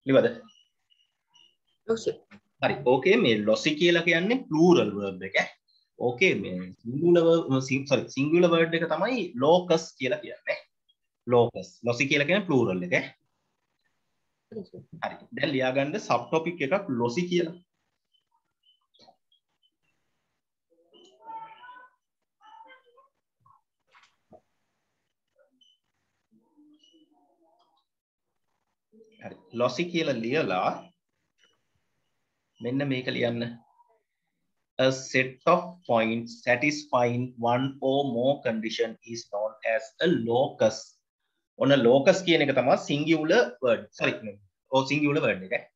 ලිවද? lossy හරි. ඕකේ මේ lossy කියලා කියන්නේ plural verb එක. ඕකේ මේ singular word එක තමයි locus කියලා කියන්නේ. locus. lossy කියලා කියන්නේ plural එක. හරි. දැන් ලියාගන්න sub topic එකක් lossy කියලා. හරි. lossy කියලා ලියලා මෙන්න මේක ලියන්න. A set of points satisfying one or more condition is known as a locus. On a locus කියන එක තමයි singular word. Sorry. singular word එක.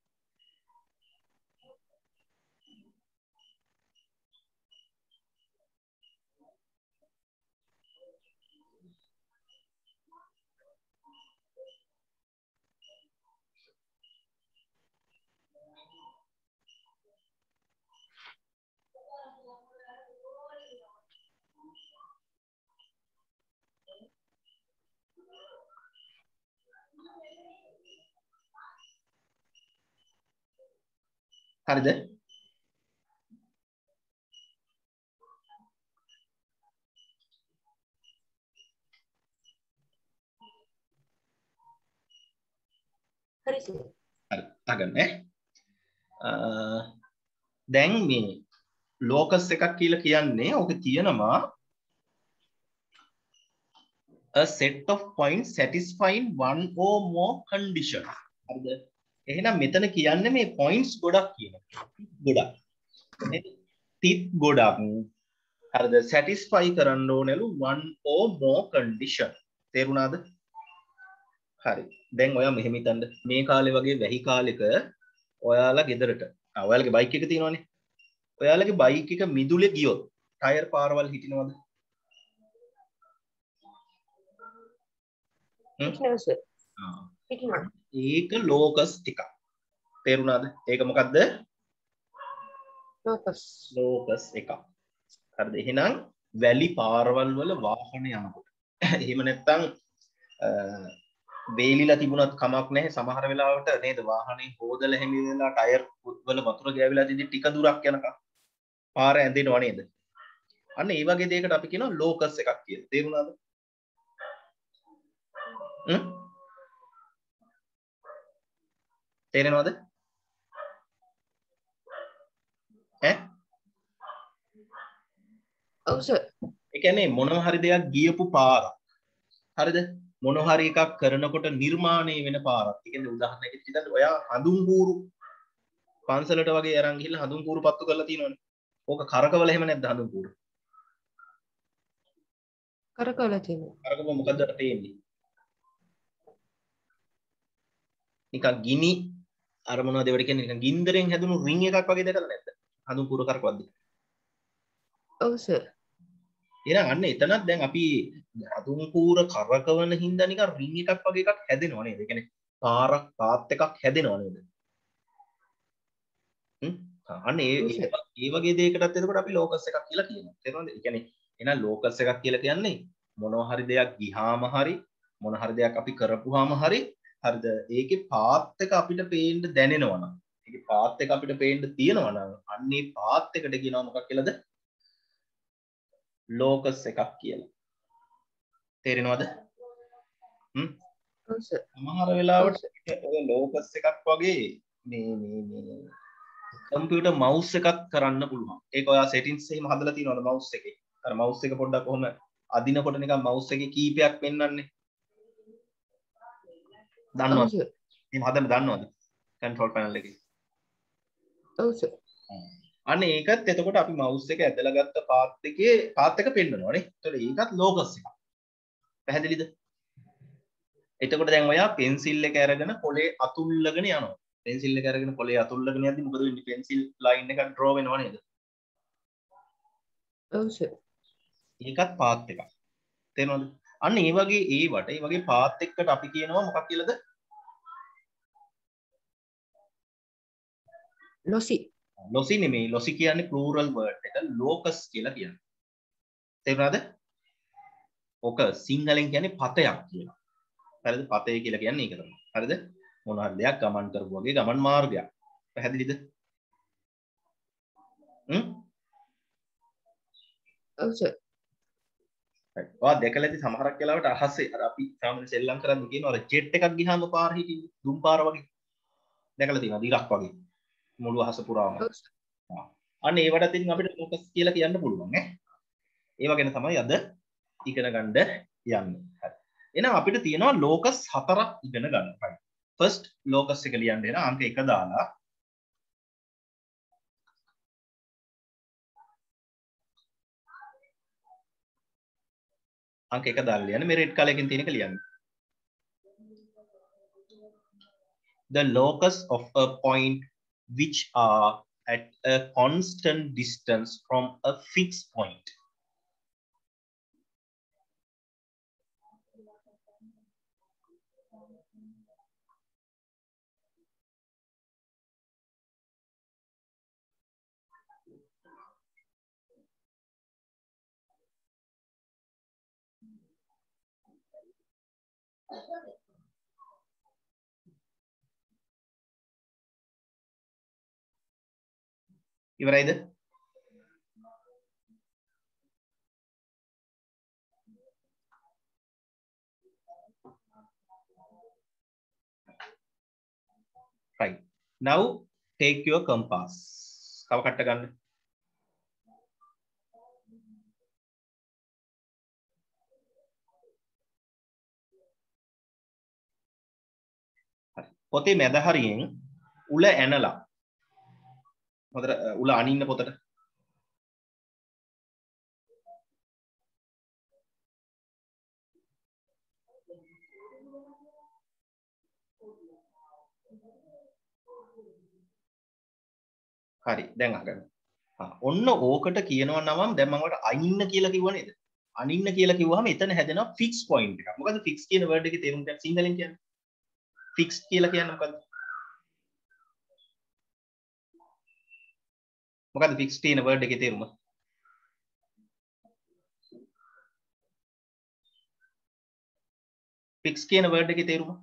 හරිද? හරි සර්. හරි. අහගන්න දැන් මේ locus එකක් කියලා කියන්නේ ඔකේ තියෙනවා a set of points satisfying one or more condition. හරිද? එහෙනම් මෙතන කියන්නේ මේ points ගොඩක් කියනවා. ගොඩක්. තිත් ගොඩක්. හරිද? satisfy කරන්න ඕනලු one or more condition. තේරුණාද? හරි. දැන් ඔයා මෙහෙම හිතන්න. මේ කාලේ වගේ වැහි කාලෙක ඔයාලා ගෙදරට ඔයාලගේ බයික් එක තියෙනවනේ. ඔයාලගේ බයික් එක මිදුලේ ගියොත් ටයර් පාරවල් හිටිනවද? හිටිනවා සර්. හිටිනවා. ඒක ලෝකස් ටිකක්. තේරුණාද? ඒක මොකද්ද? locus එකක්. හරිද? එහෙනම් වැලි පාරවල් වල වාහන යනකොට එහෙම නැත්නම් වේලිලා තිබුණත් කමක් නැහැ. සමහර වෙලාවට නේද වාහනේ හොදලා හැමි වෙලා ටයර් වල වතුර ගෑවිලා තියදී ටික දුරක් යනකම් පාර ඇඳෙනව නේද? අන්න ඒ වගේ දෙයකට අපි කියනවා ලෝකස් එකක් කියලා. තේරුණාද? තේරෙනවද? ඔව් සර්. ඒ කියන්නේ මොනවා හරි දෙයක් ගියපු පාරක්. හරිද? මොනවා හරි එකක් කරනකොට නිර්මාණය වෙන පාරක්. ඒ කියන්නේ උදාහරණයකට හිතන්න ඔයා හඳුන් කූරු පන්සලට වගේ අරන් ගිහලා හඳුන් කූරු පත්තු කරලා තියෙනවනේ. ඕක කරකවල එහෙම නැද්ද හඳුන් කූරු? කරකවල තියෙනවා. කරකව මොකද්ද තේන්නේ? නිකන් ගිනි අර මොනවද ඒවට කියන්නේ නිකන් ගින්දරෙන් හැදුණු රින් එකක් වගේ දෙකක් නැද්ද? හඳුන් කූරු කරකවද්දි. ඔව් සර්. එහෙනම් අන්න එතනත් දැන් අපි හඳුන් කූර කරකවන හින්දා නිකන් රින් එකක් වගේ එකක් හැදෙනව නේද? ඒ කියන්නේ පාත් එකක් හැදෙනව නේද? අන්න ඒ වගේ දෙයකටත් එතකොට අපි ලෝකස් එකක් කියලා කියනවා. තේරුණාද? ඒ කියන්නේ එහෙනම් ලෝකස් එකක් කියලා කියන්නේ මොනවා හරි දෙයක් ගිහාම හරි මොන හරි දෙයක් අපි කරපුවාම හරි හරිද? ඒකේ පාත් එක අපිට පේන්න දැනෙනවා නම් ඒකේ පාත් එක අපිට පේන්න තියෙනවා නම් අන්නේ පාත් එකට කියනවා මොකක් කියලාද? ලෝකස් එකක් කියලා. තේරෙනවද? ඔව් සර්. සමහර වෙලාවට ඔය ලෝකස් එකක් වගේ මේ කම්පියුටර් මවුස් එකක් කරන්න පුළුවන්. ඒක ඔයා settings එහෙම හදලා තියෙනවද මවුස් එකේ? අර මවුස් එක පොඩ්ඩක් කොහොම අදිනකොට නිකන් මවුස් එකේ කීපයක් පෙන්වන්නේ. දන්නවද? එහෙම හදන්න දන්නවද? control panel එකේ. ඔව් සර්. අනේ ඒකත් එතකොට අපි මවුස් එක ඇදලා ගත්ත පාත් එක පෙන්වනවානේ. ඒතකොට ඒකත් ලෝකස් එකක්. පැහැදිලිද? එතකොට දැන් ඔයා පෙන්සිල් එක අරගෙන පොලේ අතුල්ලගෙන යනවා. පෙන්සිල් එක අරගෙන පොලේ අතුල්ලගෙන යද්දි මොකද වෙන්නේ? පෙන්සිල් ලයින් එකක් ඩ්‍රෝ වෙනව නේද? ඔව් සර්. ඒකත් පාත් එකක්. තේරෙනවද? අන්න ඒ වගේ ඒ වගේ පාත් එක්කට අපි කියනවා මොකක් කියලාද? lossy. lossy නෙමෙයි. lossy කියන්නේ plural word එක. locus කියලා කියන්නේ. තේරුණාද? ඔක සිංහලෙන් කියන්නේ පතයක් කියලා. හරිද? පතය කියලා කියන්නේ ඒක තමයි. හරිද? මොන හරි දෙයක් ගමන් කරපු වගේ ගමන් මාර්ගයක්. පැහැදිලිද? ඔව් සර්. ඔයා දැකලා ඇති සමහරක් වෙලාවට අහසේ අර අපි සාමාන්‍ය සෙල්ලම් කරන්නේ කියනවා ජෙට් එකක් ගියාම පාර හිටින්නේ දුම් පාර වගේ. දැකලා තියෙනවද ඉරක් වගේ මුළු අහස පුරාම. ඔව් සර්. අන්න ඒවට ඉතින් අපිට ලෝකස් කියලා කියන්න පුළුවන් ඈ. ඒව ගැන තමයි අද ඉගෙන ගන්න යන්නේ. හරි. එහෙනම් අපිට තියෙනවා ලෝකස් හතරක් ඉගෙන ගන්න. right. first ලෝකස් එක ලියන්න එන අංක 1 දාලා අංක 1 දාලා ලියන්න මේ රෙඩ් කලර් එකෙන් තියෙන එක ලියන්න. The locus of a point which are at a constant distance from a fixed point. ඉවරයිද? right. Now take your compass. කව කට්ට ගන්න. හරි. පොතේ මැද හරියෙන් උල ඇනලා හොඳට උල අනින්න පොතට. හරි දැන් අහගන්න. ඔන්න ඕකට කියනවා නමම දැන් මම ඔයාලට අනින්න කියලා කිව්ව නේද? අනින්න කියලා කිව්වහම එතන හැදෙනවා ෆික්ස් පොයින්ට් එකක්. මොකද ෆික්ස් කියන වර්ඩ් එකේ තේරුම දැන් සිංහලෙන් කියන්නේ. ෆික්ස් කියලා කියන්නේ මොකද්ද? මොකද්ද ෆික්ස් කියන වර්ඩ් එකේ තේරුම? ෆික්ස් කියන වර්ඩ් එකේ තේරුම?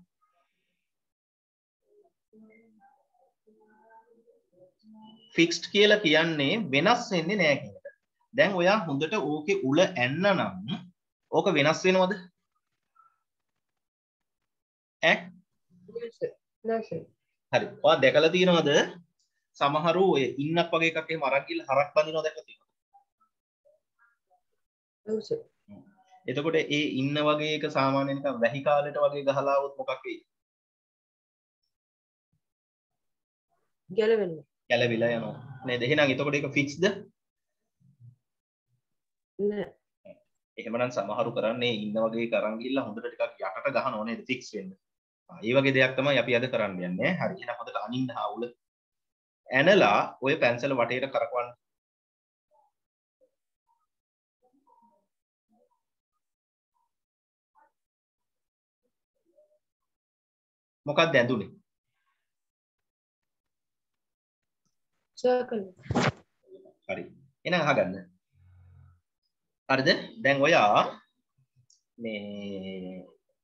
ෆික්ස්ඩ් කියලා කියන්නේ වෙනස් වෙන්නේ නැහැ කියන එක. දැන් ඔයා හොඳට ඕකේ උල ඇන්න නම් ඕක වෙනස් වෙනවද? ඈ? නෑ සර්. හරි. ඔයා දැකලා තියෙනවද? සමහරු ඔය ඉන්නක් වගේ එකක් එහෙම අරන් ගිහලා හරක් බඳිනවා දැකලා තියෙනවද? ඔව් සර්. එතකොට ඒ ඉන්න වගේ එක සාමාන්‍යයෙන් නිකන් වැහි කාලෙට වගේ ගහලා આવොත් මොකක් වෙයිද? ගැලවෙන්නේ. ගැලවිලා යනවා. නේද? එහෙනම් එතකොට ඒක ෆික්ස්ද? නෑ. එහෙමනම් සමහරු කරන්නේ ඉන්න වගේ එක අරන් ගිහලා හොඳට ටිකක් යටට ගහනව නේද ෆික්ස් වෙන්න. ඒ වගේ දෙයක් තමයි අපි අද කරන්න යන්නේ. හරි. එහෙනම් හොඳට අනින්න ආවුල ඇනලා ඔය පැන්සල වටේට කරකවන්න. මොකක්ද ඇඳුනේ? සර්කල්. හරි. එහෙනම් අහගන්න. හරිද? දැන් ඔයා මේ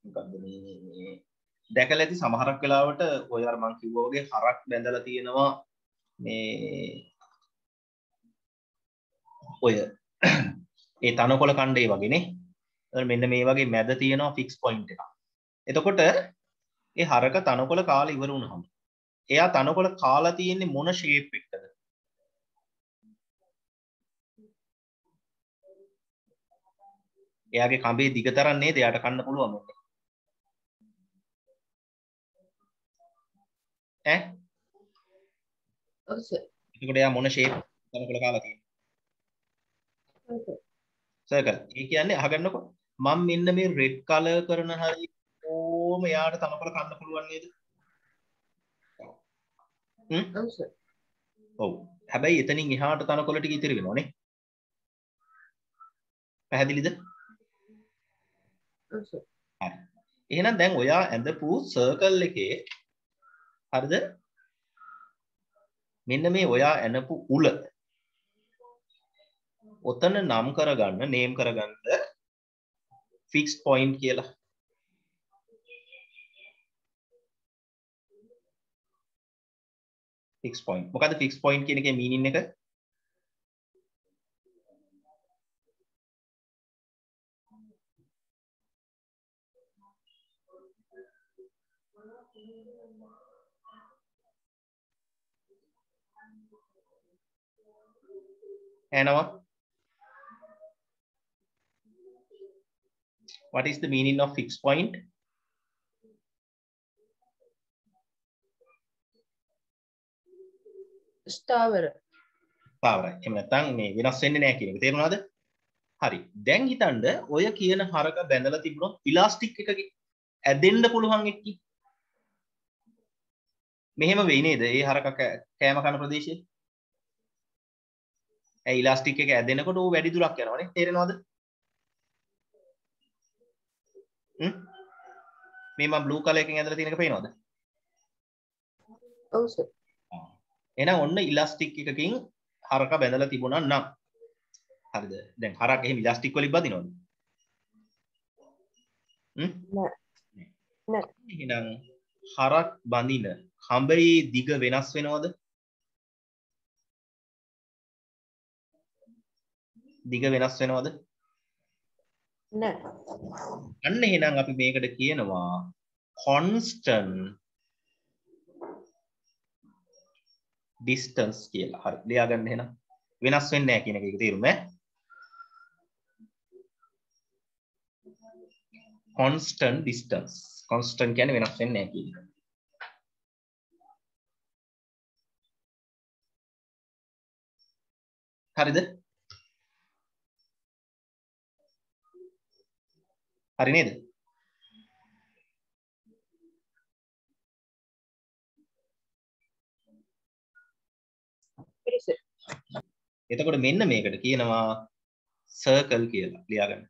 මොකද්ද මේ දැකලා ඇති සමහරක් වෙලාවට ඔය අර මං කිව්වා වගේ හරක් බැඳලා තියෙනවා මේ ඔය ඒ තනකොළ කණ්ඩේ වගේ නේ. මෙන්න මේ වගේ මැද තියෙනවා ෆික්ස් පොයින්ට් එකක්. එතකොට ඒ හරක තනකොළ කාලා ඉවර වුණාම එයා තනකොළ කාලා තියෙන්නේ මොන ෂේප් එකකද? එයාගේ කඹේ දිග තරම් නේද එයාට කන්න පුළුවන් මොකද? ඈ? ඔව් සර්. එතකොට එයා මොන ෂේප් තනකොළ කාලා තියෙන්නේ? සර්කල්. ඒ කියන්නේ අහගන්නකො මම මෙන්න මේ රෙඩ් කලර් කරන හරිය ඕම එයාට තනකොළ කන්න පුළුවන් නේද? ඔව් සර්. ඔව්. හැබැයි එතනින් එහාට තනකොළ ටික ඉතිරි වෙනවනේ. පැහැදිලිද? ඔව් සර්. හරි. එහෙනම් දැන් ඔයා ඇඳපු සර්කල් එකේ හරිද? මෙන්න මේ ඔයා ඇඳපු උල ඔතන නම් කරගන්න නේම් කරගන්න ෆික්ස්ඩ් පොයින්ට් කියලා. fixed point. මොකද fixed point කියන එකේ meaning එක? එනවා. What is the meaning of fixed point? ස්ථාවර. ස්ථාවරයි. එහෙම නැත්නම් මේ වෙනස් වෙන්නේ නැහැ කියන එක තේරුණාද? හරි. දැන් හිතන්න ඔය කියන හරක බැඳලා තිබුණොත් ඉලාස්ටික් එකකින් ඇදෙන්න පුළුවන් එක්කි. මෙහෙම වෙයි නේද? ඒ හරක කෑම කන ප්‍රදේශයේ. ඒ ඉලාස්ටික් එක ඇදෙනකොට ਉਹ වැඩි දුරක් යනවානේ. තේරෙනවද? මේ මම බ්ලූ කලර් එකෙන් ඇදලා තියෙන එක පේනවද? ඔව් සර්. එහෙනම් ඔන්න ඉලාස්ටික් එකකින් හරක බැඳලා තිබුණා නම් හරිද? දැන් හරක් එහෙම ඉලාස්ටික් වලින් බදිනවද? නෑ. නෑ. එහෙනම් හරක් බඳින කඹේ දිග වෙනස් වෙනවද? දිග වෙනස් වෙනවද? නෑ. අන්න එහෙනම් අපි මේකට කියනවා constant distance කියලා. හරි. ලියා ගන්න එහෙනම්. වෙනස් වෙන්නේ නැහැ කියන එක ඒක තේරුම ඈ. constant distance. constant කියන්නේ වෙනස් වෙන්නේ නැහැ කියන එක. හරිද? හරි නේද? හරි සර්. එතකොට මෙන්න මේකට කියනවා circle කියලා. ලියා ගන්න.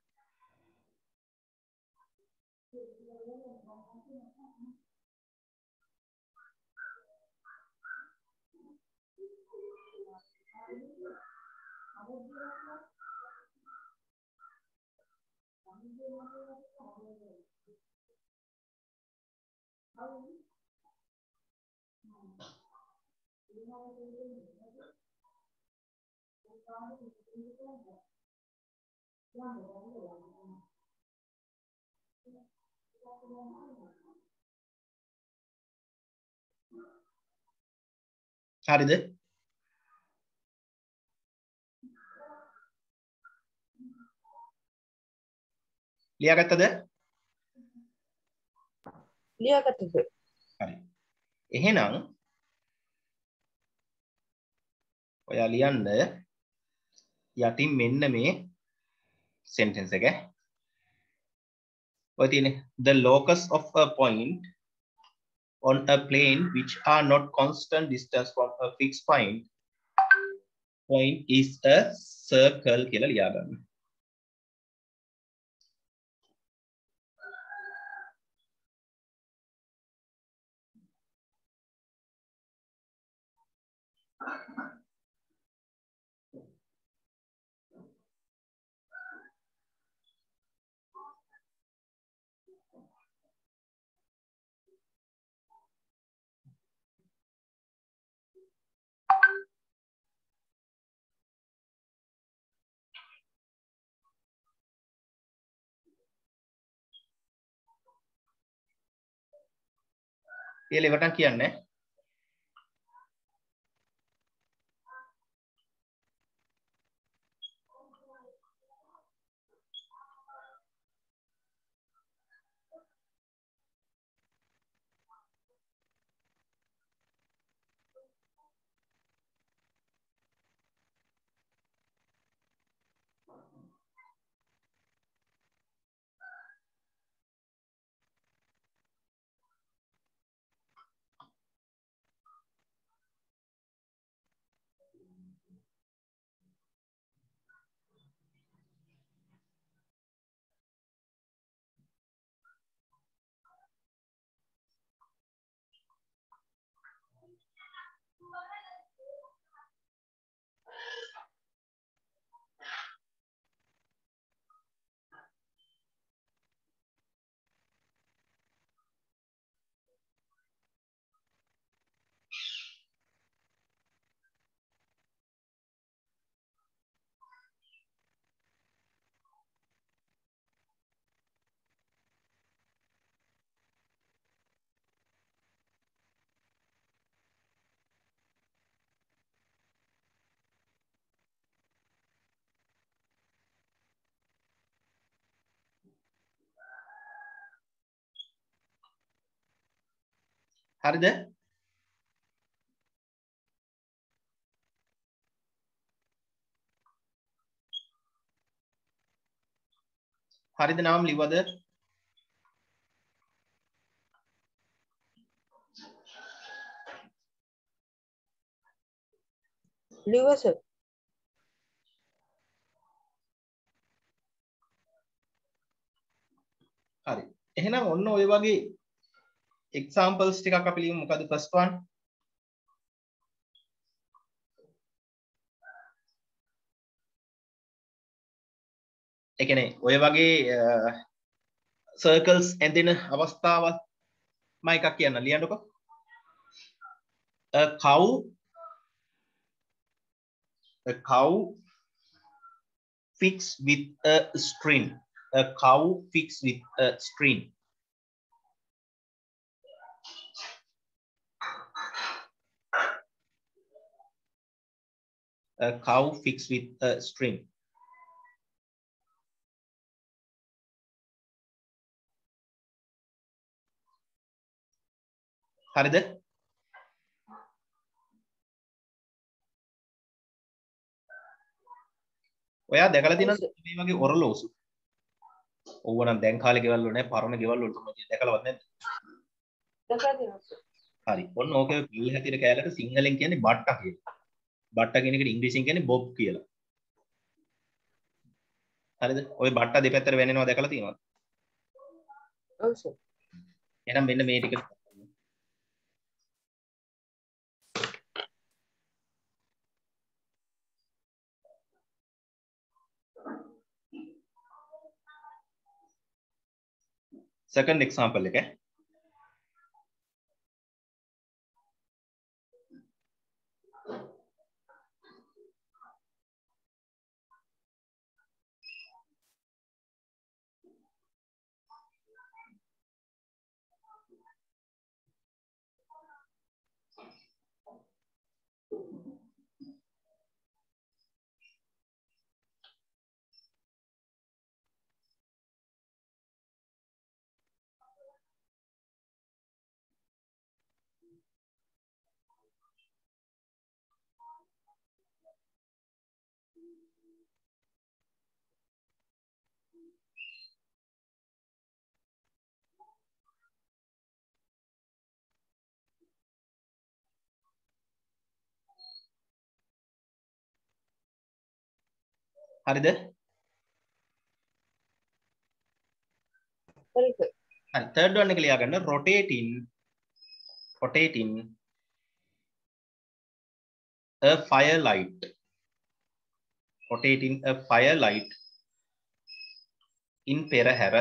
හරිද? ලියාගත්තද? ලියාගත්තා සර්. හරි. එහෙනම් ඔයා ලියන්න යටින් මෙන්න මේ sentence එක. ඔය තියෙන්නේ the locus of a point on a plane which are not constant distance from a fixed point is a circle කියලා ලියා ගන්න. කියලා ඉවටක් කියන්නේ හරිද? හරිද නාම ලිව්වද? ලිව්වා සර්. හරි. එහෙනම් ඔන්න ඔය වගේ examples ටිකක් අපි ලියමු. මොකද first one? ඒ කියන්නේ ඔය වගේ circles ඇඳෙන අවස්ථාවල් මම එකක් කියන්න ලියන්නකෝ. A cow fixed with a string. A cow fixed with a string. A cow fixed with a string. හරිද? ඔයා දැකලා තියෙනවද මේ වගේ ඔරලෝසු? ඕව නම් දැන් කාලේ ගෙවල් වල නැහැ, පරණ ගෙවල් වල තමයි දැකලවත් නැද්ද? දැකලා තියෙනවා සර්. හරි. ඔන්න ඕකේ පිළ හැතිර කැලේට සිංහලෙන් කියන්නේ බට්ටා කියලා. බට්ටා කියන එකට ඉංග්‍රීසියෙන් කියන්නේ බොබ් කියලා. හරිද? ওই බට්ටා දෙපැත්තට වෙන්නේනවා දැකලා තියෙනවද? ඔව් සර්. එහෙනම් මෙන්න මේ ටික second example එක. හරිද? හරි සර්. හරි. third one එක ලියා ගන්න rotating a firelight. Rotating a firelight in perahera.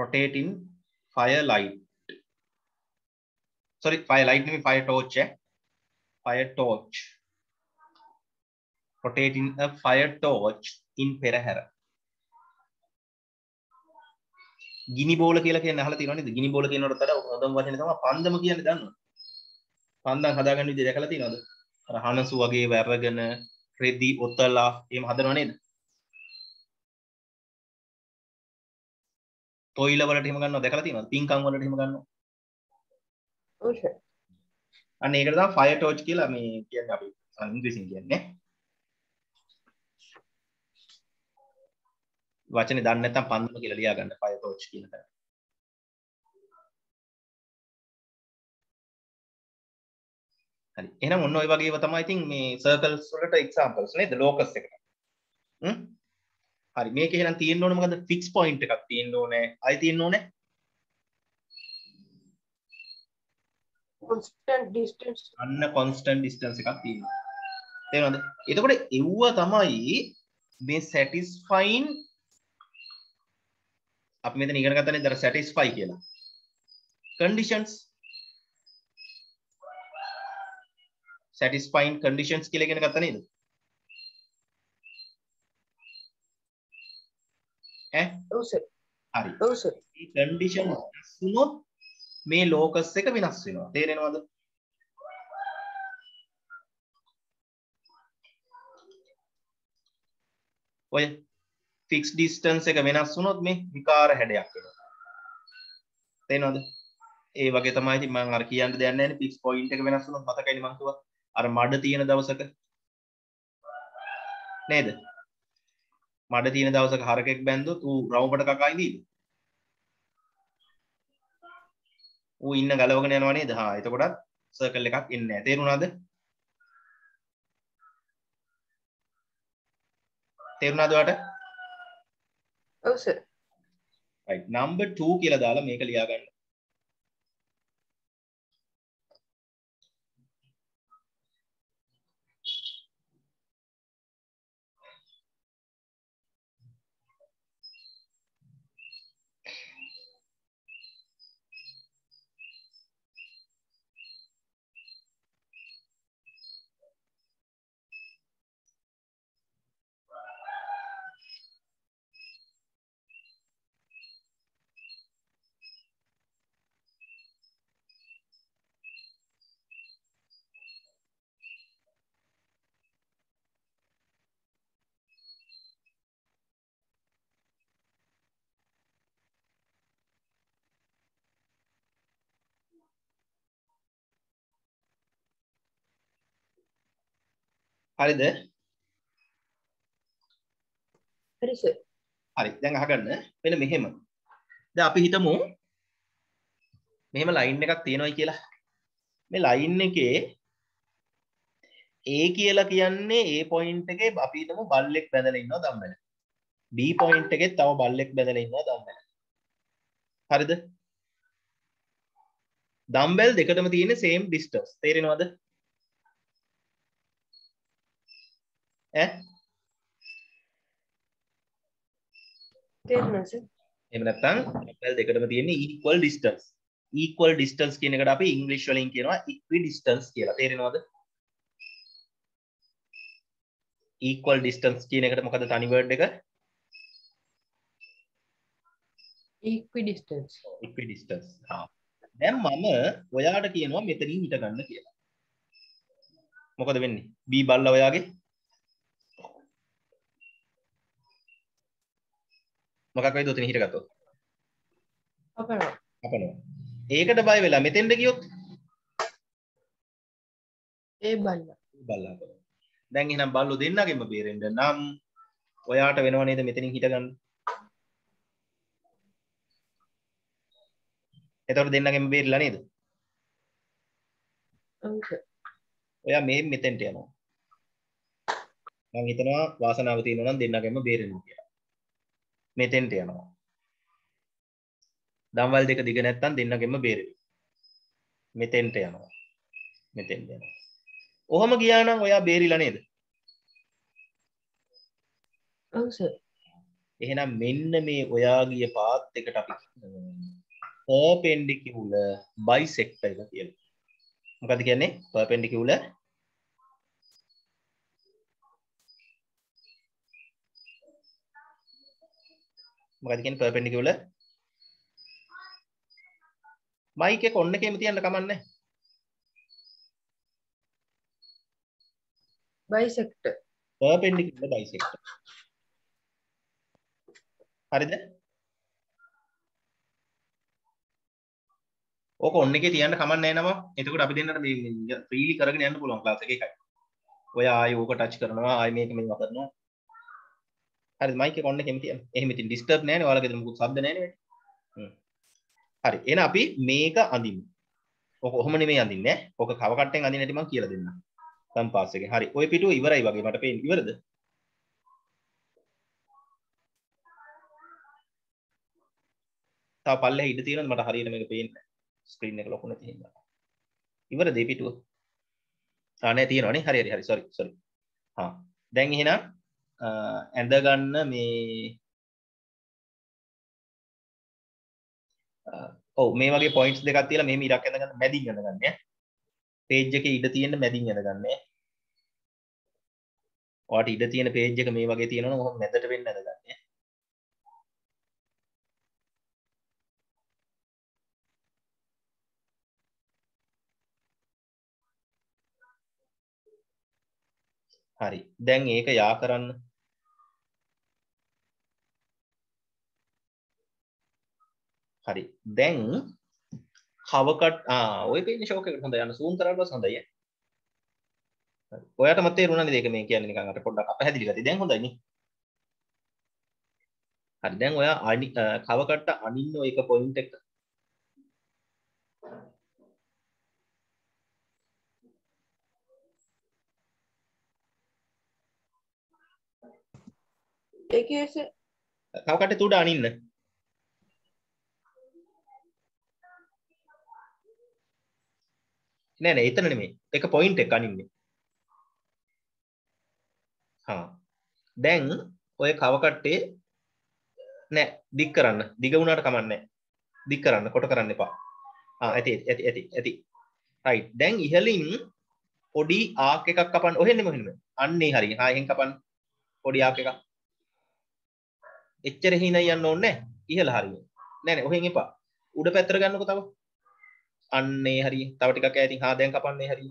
Rotating firelight. Sorry, firelight නෙමෙයි fire torch fire torch. Rotating a fire torch in පෙරහැර. ගිනි බෝල කියලා කියන්නේ අහලා තියෙනව නේද? ගිනි බෝල කියනකොට තර හොඳම වචනේ තමයි පන්දම කියන්නේ දන්නවද? පන්දම් හදාගන්න විදිහ දැකලා තියෙනවද? අර හනසු වගේ වැරගෙන රෙදි ඔතලා එහෙම හදනව නේද? තොইল වලට එහෙම ගන්නව දැකලා තියෙනවද? පින්කම් වලට එහෙම ගන්නව. ඔව් සර්. අන්න ඒකට තමයි ෆයර් ටෝච් කියලා මේ කියන්නේ අපි ඉංග්‍රීසියෙන් කියන්නේ. වචනේ දන්නේ නැත්නම් පන්දම කියලා ලියා ගන්න ෆයර් ටෝච් කියන තැන. හරි. එහෙනම් ඔන්න ඔය වගේව තමයි ඉතින් මේ සර්කල්ස් වලට එක්සැම්පල්ස් නේද? ලෝකස් එකට. හරි. මේක එහෙනම් තියෙන්න ඕනේ මොකද? ෆික්ස් පොයින්ට් එකක් තියෙන්න ඕනේ. අයි තියෙන්න ඕනේ. constant distance. අන්න constant distance එකක් තියෙනවා. තේරෙනවද? එතකොට එව්ව තමයි මේ satisfying අපි මෙතන ඉගෙන ගත්තා නේද? satisfy කියලා. conditions satisfying conditions කියලා ඉගෙන ගත්තා නේද? ඔව් සර්. හරි. ඔව් සර්. මේ condition වුණොත් මේ ලෝකස් එක වෙනස් වෙනවා. තේරෙනවද? ඔය ෆික්ස් ඩිස්ටන්ස් එක වෙනස් වුණොත් මේ විකාර හැඩයක් වෙනවා. තේරෙනවද? ඒ වගේ තමයි ඉතින් මම අර කියන්න දෙයක් නැහැ නේ ෆික්ස් පොයින්ට් එක වෙනස් වුණොත් මතකයිනේ මම කිව්වා. අර මඩ තියෙන දවසක නේද? මඩ තියෙන දවසක හරකෙක් බැන්දොත් ඌ රවුමකට කකා ඉදීද? ඌ ඉන්න ගලවගෙන යනවා නේද? හා එතකොටත් සර්කල් එකක් එන්නේ නැහැ. තේරුණාද? තේරුණාද ඔයාලට? ඔව් සර්. right number 2 කියලා දාලා මේක ලියා ගන්න. හරිද? හරි සර්. හරි. දැන් අහගන්න. මෙන්න මෙහෙම. දැන් අපි හිතමු මෙහෙම ලයින් එකක් තියෙනවායි කියලා. මේ ලයින් එකේ A කියලා කියන්නේ A පොයින්ට් එකේ අපි හිතමු බල්ලෙක් බැඳලා ඉන්නවා දම්වැල. B පොයින්ට් එකේ තව බල්ලෙක් බැඳලා ඉන්නවා දම්වැල. හරිද? දම්බෙල් දෙකටම තියෙන same distance. තේරෙනවද? ඈ? තේරුණා සර්. එහෙම නැත්නම් දම්බෙල් දෙකටම තියෙන equal distance. equal distance කියන එකට අපි ඉංග්‍රීසි වලින් කියනවා equidistance කියලා. තේරෙනවද? equal distance කියන එකට මොකද තනි වර්ඩ් එක? equidistance. equidistance. හා. දැන් මම ඔයාට කියනවා මෙතනින් හිට ගන්න කියලා. මොකද වෙන්නේ? B බල්ලා ඔයාගේ මොකක් වෙයිද උතන හිට ගත්තොත්? අපනවා. අපනවා. ඒකට බය වෙලා මෙතෙන්ට ගියොත් ඒ බල්ලා. බල්ලා අපනවා. දැන් එහෙනම් බල්ලෝ දෙන්නගෙම බේරෙන්න නම් ඔයාට වෙනව නේද මෙතනින් හිට ගන්න? එතකොට දෙන්නගෙම බේරිලා නේද? ඔව් සර්. ඔයා මේ මෙතෙන්ට යනවා. මම හිතනවා වාසනාව තියෙනවා නම් දෙන්නගෙම බේරෙන්න කියලා. මෙතෙන්ට යනවා. දම්වල් දෙක දිග නැත්තම් දෙන්නගෙම බේරෙන්න. මෙතෙන්ට යනවා. මෙතෙන්ට යනවා. ඔහොම ගියා නම් ඔයා බේරිලා නේද? ඔව් සර්. එහෙනම් මෙන්න මේ ඔයා ගිය පාත් එකට අපි perpendicular bisector එක කියලා. මොකද කියන්නේ? perpendicular මොකද කියන්නේ perpendicular mic එක ඔන්න එකේම තියන්න කමන්නේ. bisector. perpendicular bisector. හරිද? ඕක ඔන්න එකේ තියන්න කමන්නේ නැහැ නම. එතකොට අපි දෙන්නට මේ ෆ්‍රීලි කරගෙන යන්න පුළුවන් ක්ලාස් එකේ එකයි. ඔය ආයෙ ඕක ටච් කරනවා ආයෙ මේක මේව කරනවා. හරිද? mic එක ඔන්න එකේම තියන්න. එහෙම ඉතින් disturb නැහැ නේ. ඔයාලගේ මොකුත් ශබ්ද නැහැ නේ. හරි. එහෙනම් අපි මේක අඳිමු. ඕක ඔහොම නෙමෙයි අඳින්නේ ඈ. ඕක කව කට්ටෙන් අඳින්න හැටි මම කියලා දෙන්නම්. කම්පාස් එකෙන්. හරි. ඔය පිටුව ඉවරයි වගේ මට පේන්නේ. ඉවරද? තව පල්ලෙහා ඉඳ තියෙනවද මට හරියට මේක පේන්නේ නැහැ. ස්ක්‍රීන් එක ලොකු නැති හින්දා. ඉවරද මේ පිටුව? නෑ තියෙනවනේ. හරි හරි හරි. sorry. හා. දැන් එහෙනම් ඇඳ ගන්න මේ ඔව් මේ වගේ පොයින්ට්ස් දෙකක් තියලා මෙහෙම ඉරක් ඇඳ ගන්න මැදින් ඇඳ ගන්න ඈ. පේජ් එකේ ඉඳ තියෙන මැදින් ඇඳ ගන්න ඈ. ඔයාට ඉඳ තියෙන පේජ් එක මේ වගේ තියෙනවනම් ඔහොම මැදට වෙන්න ඇඳ ගන්න ඈ. හරි. දැන් ඒක යා කරන්න. හරි. දැන් කවකට ඔය පේන්නේ ෂෝක් එකට හොඳයි. යන zoom කරලා බලන්න හොඳයි. හරි. ඔයාටම තේරුණානේ මේක මේ කියන්නේ නිකන් අර පොඩ්ඩක් අපහැදිලි ගතිය. දැන් හොඳයි නේ. හරි. දැන් ඔයා කවකට අනින්න ඔය එක පොයින්ට් එක. ඒකේස කවකට උඩ අනින්න. නෑ නෑ එතන නෙමෙයි. එක පොයින්ට් එක අනින්නේ. හා. දැන් ඔය කවකට්ටේ නෑ දික් කරන්න. දිග වුණාට කමන්නේ. දික් කරන්න කොට කරන්න එපා. ඇති. රයිට්. දැන් ඉහලින් පොඩි ආක් එකක් කපන්න. ඔහෙන්නෙම. අන්නේ හරි. හා එහෙන් කපන්න. පොඩි ආක් එකක්. එච්චර හින යන්න ඕනේ නෑ. ඉහළ හරිය. නෑ නෑ ඔහෙන් එපා. උඩ පැත්තට ගන්නකො තව. අන්නේ හරි. තව ටිකක් ඈතින් හා දැන් කපන්නේ හරි.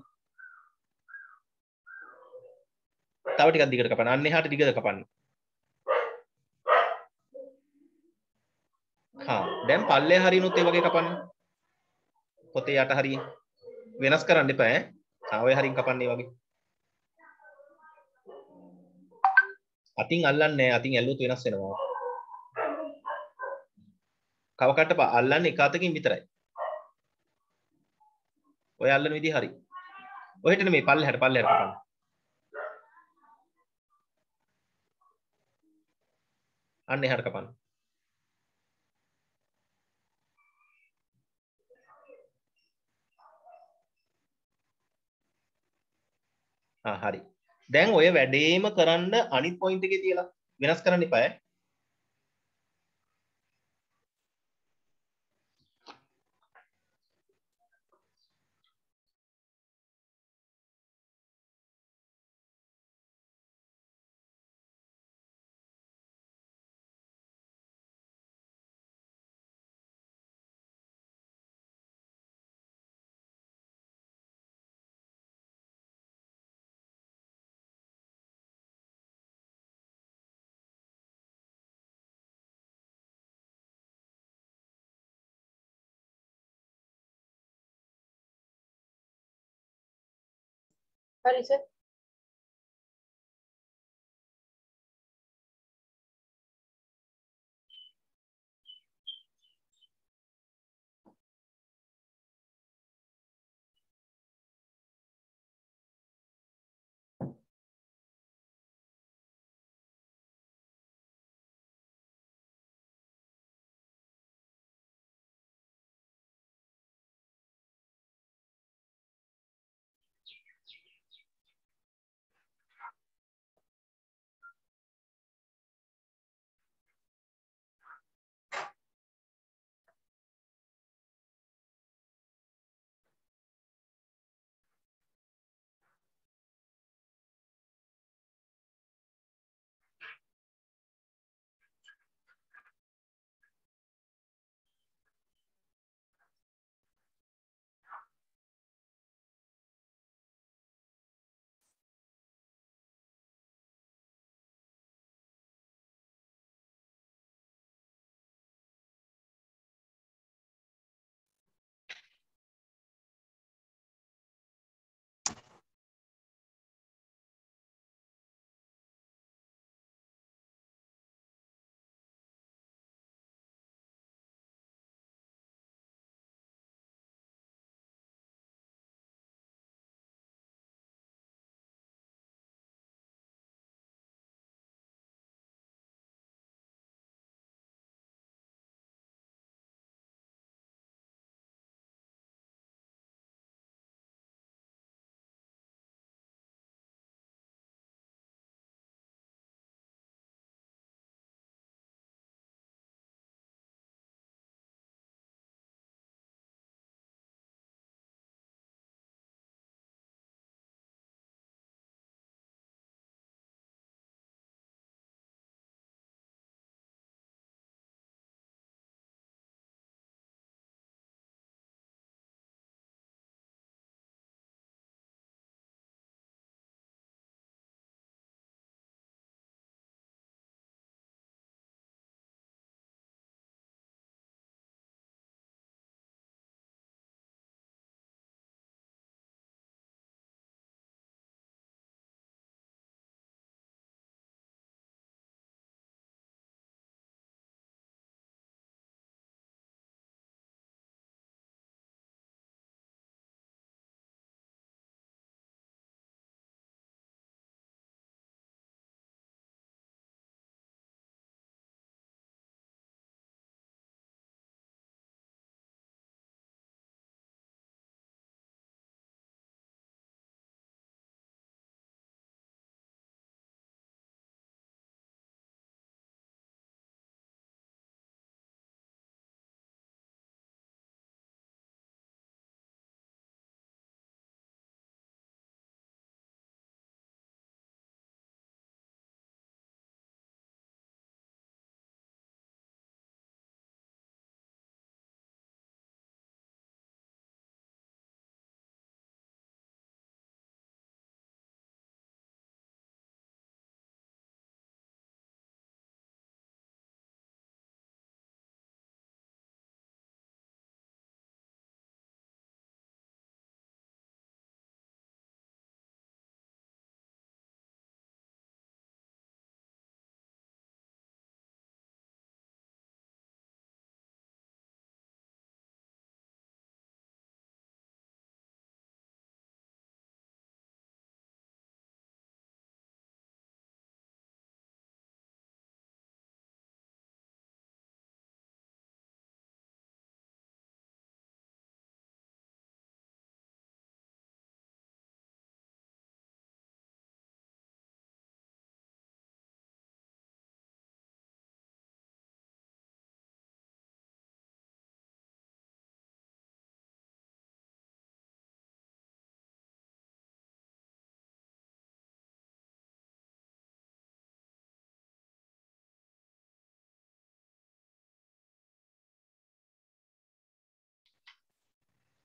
තව ටිකක් දිගට කපන්න. අන්නේ හාට දිගට කපන්න. හා දැන් පල්ලේ හරිනුත් ඒ වගේ කපන්න. පොතේ යට හරිය. වෙනස් කරන්න එපා ඈ. ඔය හරින් කපන්නේ වගේ. අතින් අල්ලන්නේ නැහැ. අතින් ඇල්ලුවොත් වෙනස් වෙනවා. කවකට අල්ලන්නේ එක අතකින් විතරයි. ඔය අල්ලන විදිහ හරි. ඔහෙට නෙමෙයි පල්ලෙහාට කපන්න. අන්න එහාට කපන්න. හරි. දැන් ඔය වැඩේම කරන්න අනිත් පොයින්ට් එකේ තියලා වෙනස් කරන්න එපා ඈ. හරි සර්.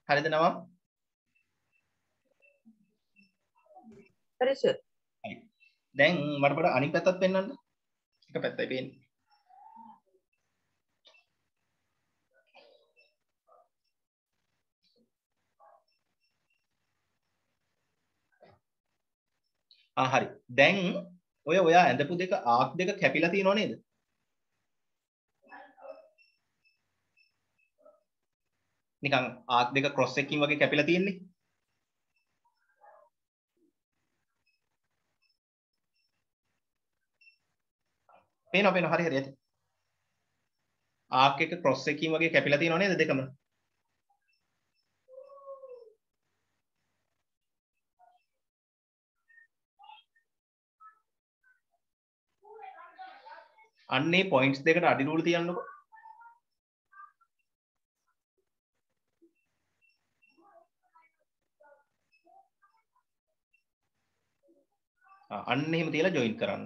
හරිද නවම්? හරි සර්. හරි. දැන් මට පොඩ අනිත් පැත්තත් පෙන්වන්න. එක පැත්තයි පේන්නේ. හරි. දැන් ඔයා ඇඳපු දෙක ආක් දෙක කැපිලා තියෙනව නේද? නිකන් ආක් දෙක ක්‍රොස් එකකින් වගේ කැපිලා තියෙන්නේ. පේනවා හරි ඇති. ආක් එක ක්‍රොස් එකකින් වගේ කැපිලා තියෙනව නේද දෙකම? අන්නේ පොයින්ට්ස් දෙකට අඩි රූල තියන්නකො. අන්න එහෙම තියලා ජොයින් කරන්න.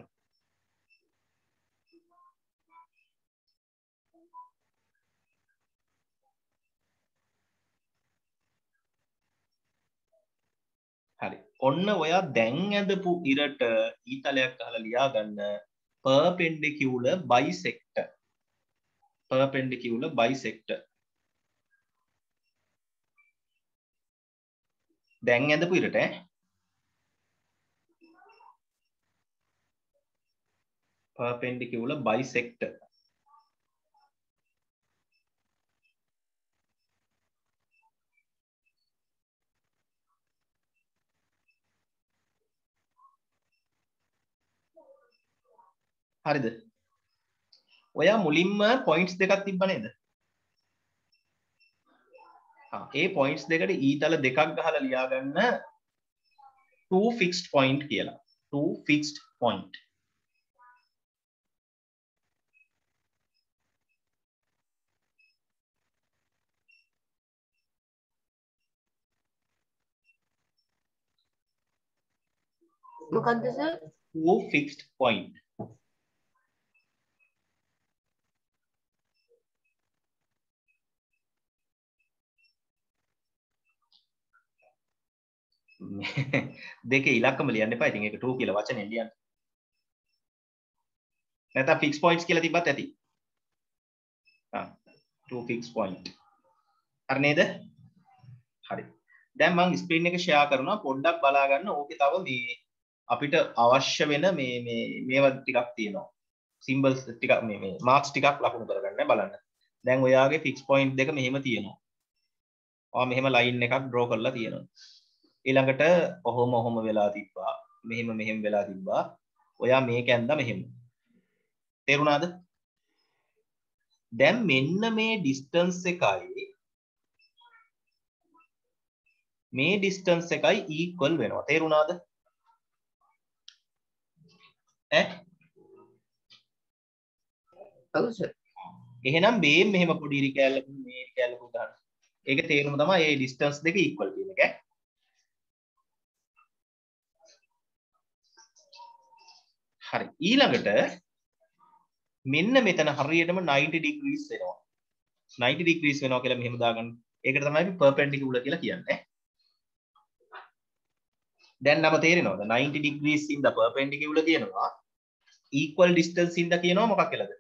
හරි. ඔන්න ඔයා දැන් ඇඳපු ඉරට ඊතලයක් අහලා ලියා ගන්න perpendicular bisector. perpendicular bisector. දැන් ඇඳපු ඉරට perpendicular bisector. හරිද? ඔයා මුලින්ම පොයින්ට්ස් දෙකක් තිබ්බ නේද? ඒ පොයින්ට්ස් දෙකට ඊතල දෙකක් ගහලා ලියා ගන්න two fixed point කියලා. two fixed point. මොකක්ද සර්? two fixed point. දෙකේ ඉලක්කම ලියන්න එපා. ඉතින් ඒක 2 කියලා වචනේ ලියන්න. නැත්නම් fixed points කියලා තිබ්බත් ඇති. two fixed point. හරි නේද? හරි. දැන් මම ස්ක්‍රීන් එක ෂෙයා කරනවා. පොඩ්ඩක් බලා ගන්න. ඕකේ තව මේ අපිට අවශ්‍ය වෙන මේවා ටිකක් තියෙනවා. symbols ටිකක් මේ marks ටිකක් ලකුණු කරගන්න බලන්න. දැන් ඔයාගේ fixed point දෙක මෙහෙම තියෙනවා. ඔයා මෙහෙම line එකක් draw කරලා තියෙනවා. ඊළඟට ඔහොම වෙලා තිබ්බා. මෙහෙම වෙලා තිබ්බා. ඔයා මේක ඇඳලා මෙහෙම. තේරුණාද? දැන් මෙන්න මේ distance එකයි මේ distance එකයි equal වෙනවා. තේරුණාද? ඔව් සර්. එහෙනම් මේ මෙහෙම පොඩි ඉරි කැලලක මේ ඉරි කැලලක උදාහරණ. ඒක තේරුම තමයි මේ distance දෙක equal කියන එක. හරි. ඊළඟට මෙන්න මෙතන හරියටම 90 degrees වෙනවා. 90 degrees වෙනවා කියලා මෙහෙම දාගන්න. ඒකට තමයි අපි perpendicular කියලා කියන්නේ. දැන් අප තේරෙනවද? 90 degrees ඉඳ perpendicular කියනවා. equal distance ඉඳ කියනවා මොකක් කියලාද?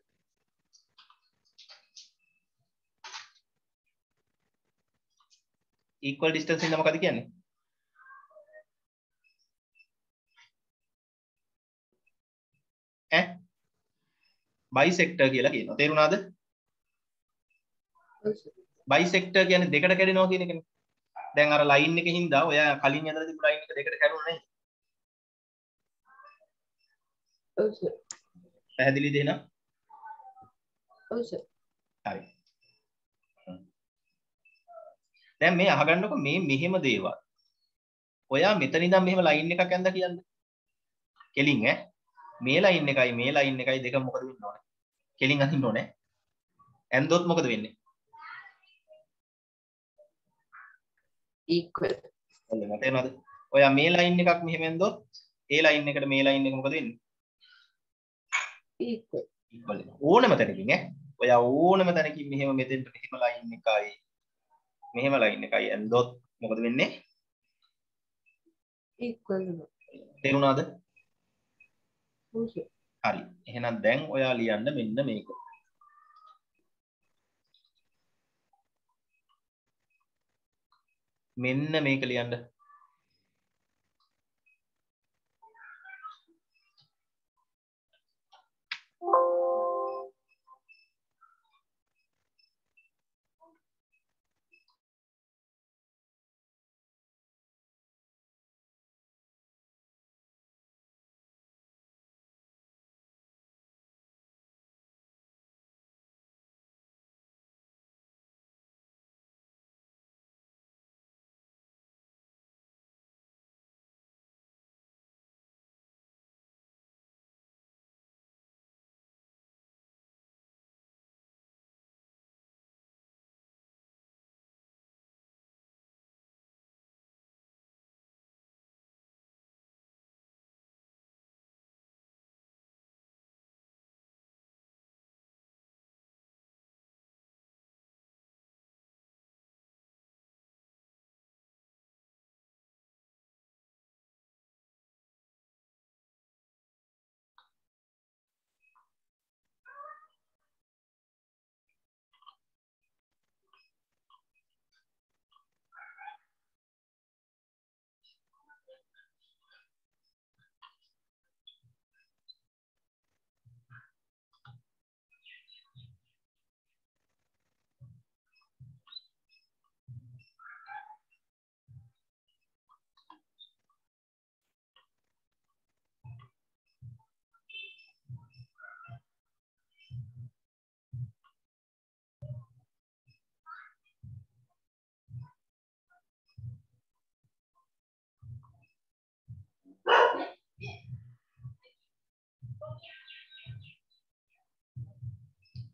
equal distance ඉඳ මොකද කියන්නේ? bisector කියලා කියනවා. තේරුණාද? bisector කියන්නේ දෙකට කැඩෙනවා කියන එකනේ. දැන් අර line එකේ හින්දා ඔයා කලින් ඇඳලා තිබු line එක දෙකට කැඩුණා නේද? ඔව් සර්. පැහැදිලිද එහෙනම්? ඔව් සර්. හරි. දැන් මේ අහගන්නකො මේ මෙහෙම දේවල්. ඔයා මෙතන ඉඳන් මෙහෙම line එකක් ඇඳලා කියන්නේ. කෙලින් මේ line එකයි දෙක මොකද වෙන්න ඕනේ? කෙලින් අදින්න ඕනේ. ඇන්දොත් මොකද වෙන්නේ? equal. ඔන්න තේරෙනවද? ඔයා මේ line එකක් මෙහෙම ඇන්දොත් ඒ line එකට මේ line එක මොකද වෙන්නේ? equal. equal වෙනවා. ඕනම තැනකින් ඔයා ඕනම තැනකින් මෙහෙම මෙතෙන්ට මෙහෙම line එකයි මෙහෙම ලයින් එකයි ඇන්දොත් මොකද වෙන්නේ? equal වෙනවා. තේරුණාද? ඔව් සර්. හරි. එහෙනම් දැන් ඔයා ලියන්න මෙන්න මේක. මෙන්න මේක ලියන්න.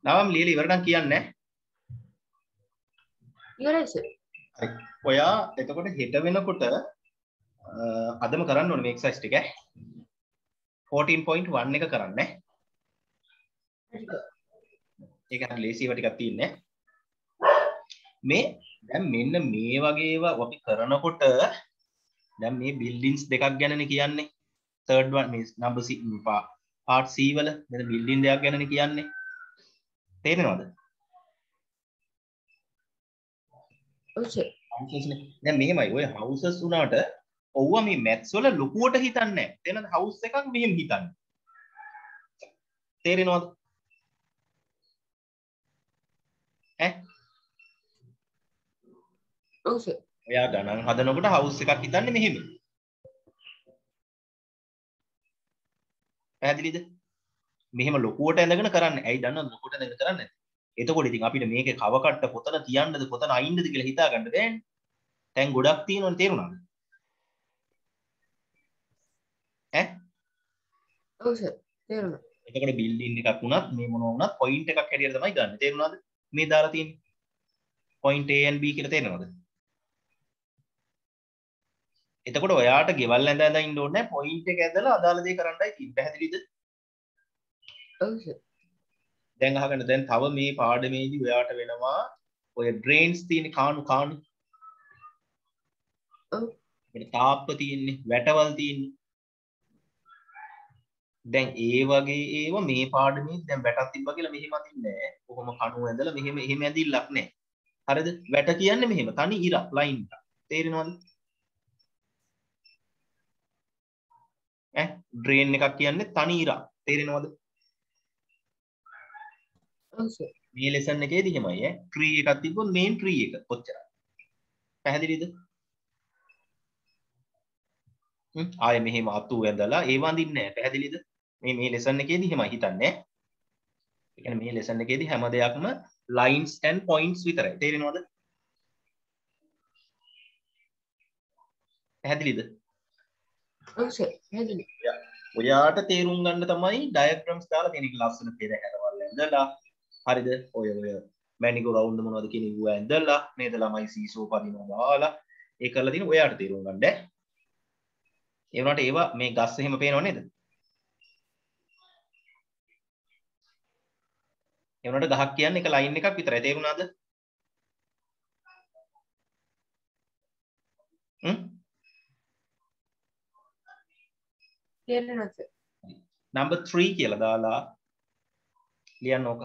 නවම් ලියලා ඉවර නම් කියන්නේ. ඉවරයි සර්. හරි. ඔයා එතකොට හෙට වෙනකොට අදම කරන්න ඕනේ මේ එක්සර්සයිස් ටික. 14.1 එක කරන්න. ඒක හරි ලේසි ඒවා ටිකක් තියෙන්නේ. මේ දැන් මෙන්න මේ වගේ ඒවා අපි කරනකොට දැන් මේ බිල්ඩින්ග්ස් දෙකක් ගැනනේ කියන්නේ. third one මේ number C part C වල මෙතන බිල්ඩින් දෙකක් ගැනනේ කියන්නේ. තේරෙනවද? ඔව් සර්. දැන් මෙහෙමයි ඔය houses උනාට ඔව්වා මේ maths වල ලොකුවට හිතන්නේ නැහැ. තේරෙනවද? house එකක් මෙහෙම හිතන්නේ. තේරෙනවද? ඈ? ඔව් සර්. ඔයා ගණන් හදනකොට house එකක් හිතන්නේ මෙහෙම. පැහැදිලිද? මෙහෙම ලොකුවට ඇඳගෙන කරන්නේ. ඇයි දන්නවද ලොකුවට ඇඳගෙන කරන්නේ? එතකොට ඉතින් අපිට මේකේ කව කට්ට කොතන තියන්නද කොතන අයින්නද කියලා හිතා ගන්න බෑනේ. දැන් ගොඩක් තියෙනවනේ තේරුණාද? ඈ? ඔව් සර්. තේරුණා. එතකොට බිල්ඩින් එකක් වුණත් මේ මොනවා වුණත් පොයින්ට් එකක් හැටියට තමයි ගන්න. තේරුණාද? මේ දාලා තියෙන්නේ. point A and B කියලා තේරෙනවද? එතකොට ඔයාට ගෙවල් ඇඳ ඇඳ ඉන්න ඕනේ නැහැ. පොයින්ට් එක ඇදලා අදාළ දේ කරන්නයි තියෙන්නේ. පැහැදිලිද? ඔව් සර්. දැන් අහගන්න දැන් තව මේ පාඩමේදී ඔයාට වෙනවා ඔය ඩ්‍රේන්ස් තියෙන කාණු ඔව්. අපිට තාප්ප තියෙන්නේ වැටවල් තියෙන්නේ දැන් ඒ වගේ ඒවා මේ පාඩමේ දැන් වැටක් තිබ්බා කියලා මෙහෙම අදින්නේ නැහැ කොහොම කණුව ඇඳලා මෙහෙම එහෙම ඇදිල්ලක් නැහැ හරිද වැට කියන්නේ මෙහෙම තනි ඉරක් ලයින් එක තේරෙනවද ඈ ඩ්‍රේන් එකක් කියන්නේ තනි ඉරක් තේරෙනවද ඔව් සර්. මේ ලෙසන් එකේදී එහෙමයි ඈ ට්‍රී එකක් තිබ්බොත් මේන් ට්‍රී එක කොච්චරයි පැහැදිලිද ආයේ මෙහෙම අතු ඇඳලා ඒ වඳින්නේ නැහැ පැහැදිලිද මේ ලෙසන් එකේදී එහෙමයි හිතන්නේ ඒ කියන්නේ මේ ලෙසන් එකේදී හැම දෙයක්ම lines and points විතරයි තේරෙනවද පැහැදිලිද ඔව් සර්. හැදුනේ. ඔයාට තේරුම් ගන්න තමයි diagrams දාලා තියෙන එක ලස්සන පෙරහැරවල් ඇඳලා හරිද ඔය මැනිකෝ රවුන්ඩ් මොනවද කියන ඉව ඇඳලා නේද ළමයි සීසෝ පදිනවා දාලා ඒ කරලා තියෙන ඔයාට තේරුම් ගන්න ඒ වුණාට ඒවා මේ ගස් එහෙම පේනව නේද ඒ වුණාට ගහක් කියන්නේ එක ලයින් එකක් විතරයි තේරුණාද තේරෙනවද සර්? number 3 කියලා දාලා ලියන්න ඕක.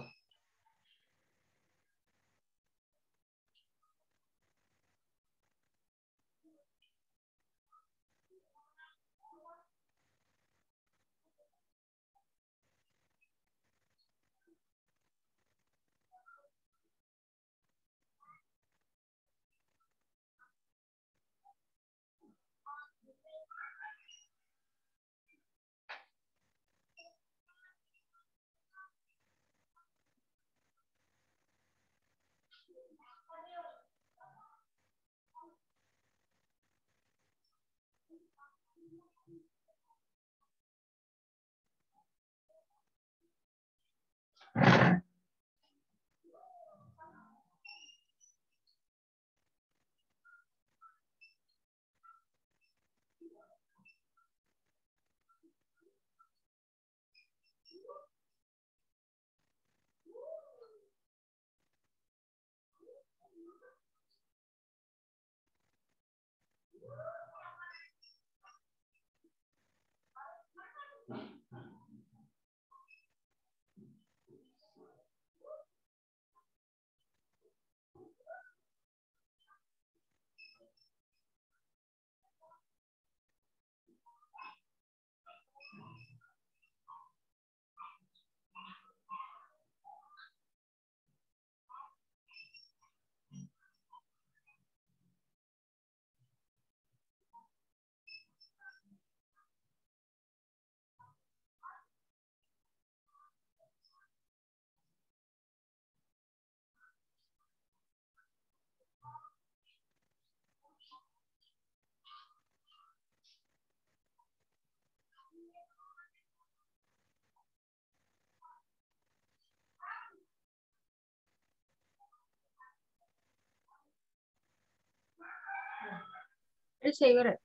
ඒක ඉවරයි.